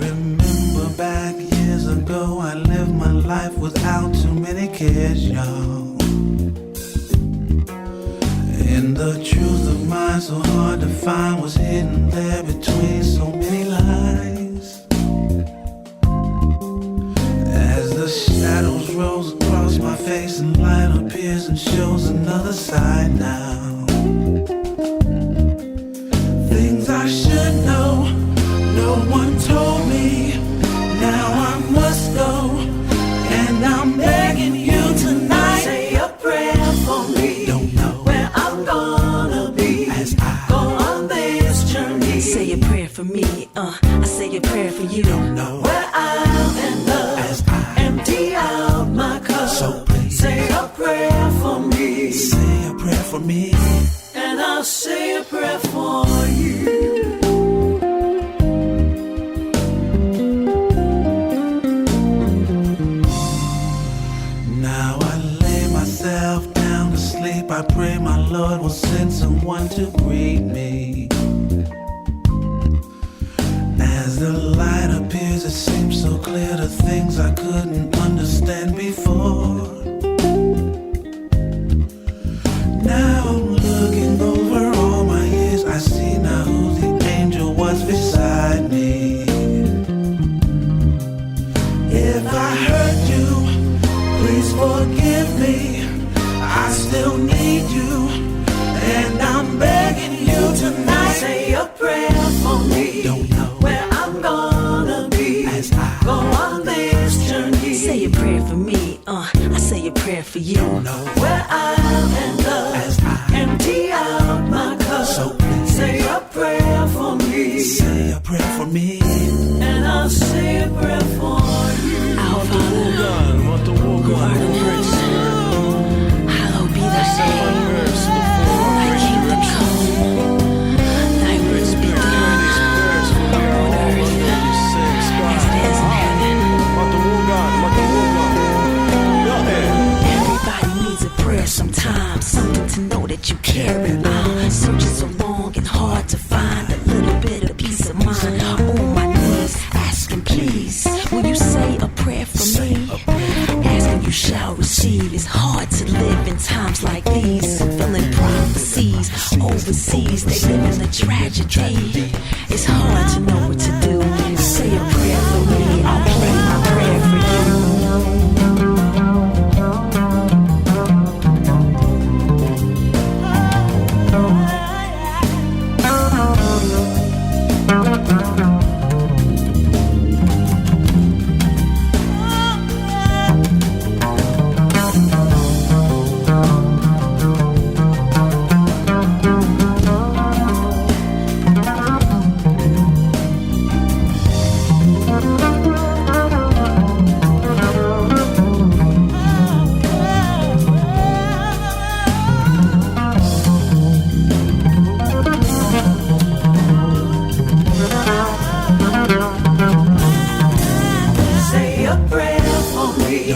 remember back years ago, I lived my life without too many cares, y'all. And the truth of mine, so hard to find, was hidden there between so many lies. As the shadows rose across my face and light appears and shows another side now. Things I should know, no one told me. Now I must go, and I'm begging you tonight. Say a prayer for me. Don't know where I'm gonna be as I go on this journey. Say a prayer for me, I say a prayer for you. don't know Where I'll end up as I empty out my cup. So please say a prayer for me. say a prayer for me. And I'll say a prayer for you. Now I lay myself down to sleep. I pray my Lord will send someone to greet me. As the light appears, it seems so clear to things I couldn't understand before. Now I'm looking over all my years. I see now who the angel was beside me. If I hurt you, please forgive me. I still need you, and I'm begging you tonight. Say a prayer for me. Don't know where I'm gonna be as I go on this journey. Say a prayer for me, I say a prayer for you. don't know Where I'll end up as I empty out my cup. So please say a prayer for me. say a prayer for me. And I'll say a prayer for you. Our Father, who art in heaven, hallowed be thy name. Thy kingdom come, thy will be done on earth as it is in heaven. Everybody needs a prayer sometimes, something to know that you care about. Searching so long and hard to find a little bit of peace of mind. On my knees, asking please, will you say a prayer for me? Asking you shall receive. It's hard to live in times like these, fulfilling prophecies. Overseas, they live in a tragedy. It's hard to know what to do. Say a prayer for me, I'll pray my prayer for you. Say a prayer for me.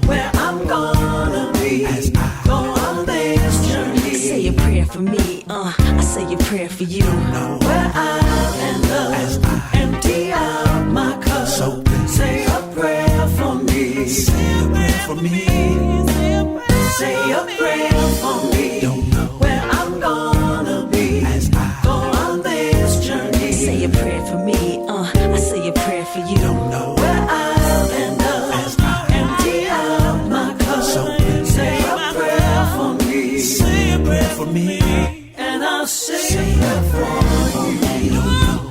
Where I'm gonna be as I go on this journey. Say a prayer for me, I say a prayer for you. Where I'll end as up I empty out my cup. So please say a prayer for me. say a prayer for me. Say a prayer for me. Don't know where I'm gonna be as I go on this journey. Say a prayer for me, I say a prayer for you. don't know Where I'll end up as I empty out my cup. So please say a prayer for me. say a prayer for me. And I'll say a prayer for you.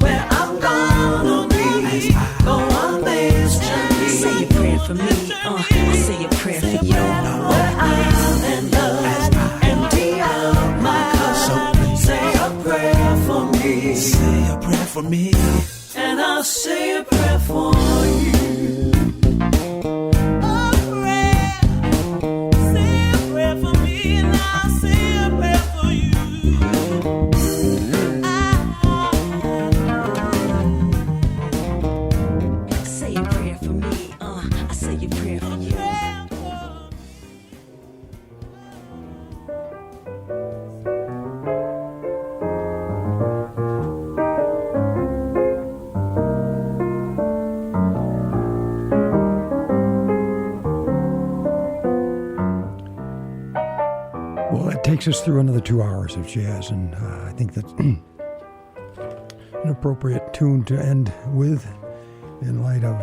Where I'm gonna be go on this journey. Say a prayer for me, I say a prayer for you. Where I'll end up empty out my cup. So please say a prayer for me. say a prayer for me. And I'll say a prayer for you. Say a prayer for me, I say a prayer for you. takes us through another 2 hours of jazz, and I think that's an appropriate tune to end with in light of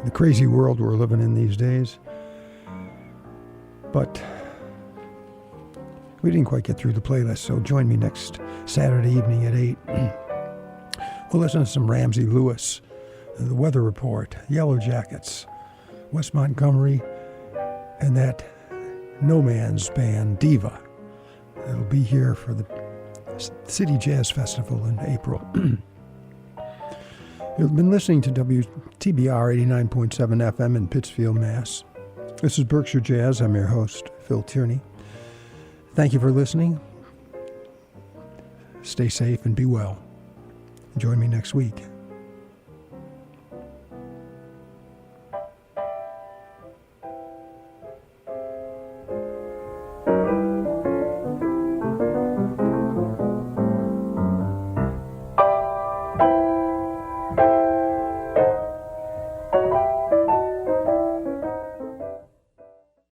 the crazy world we're living in these days. But we didn't quite get through the playlist, so join me next Saturday evening at 8. We'll listen to some Ramsey Lewis, The Weather Report, Yellow Jackets, Wes Montgomery, and that No Man's Band, Diva. It'll be here for the City Jazz Festival in April. You've been listening to WTBR 89.7 FM in Pittsfield, Mass. This is Berkshire Jazz. I'm your host, Phil Tierney. Thank you for listening. Stay safe and be well. Join me next week.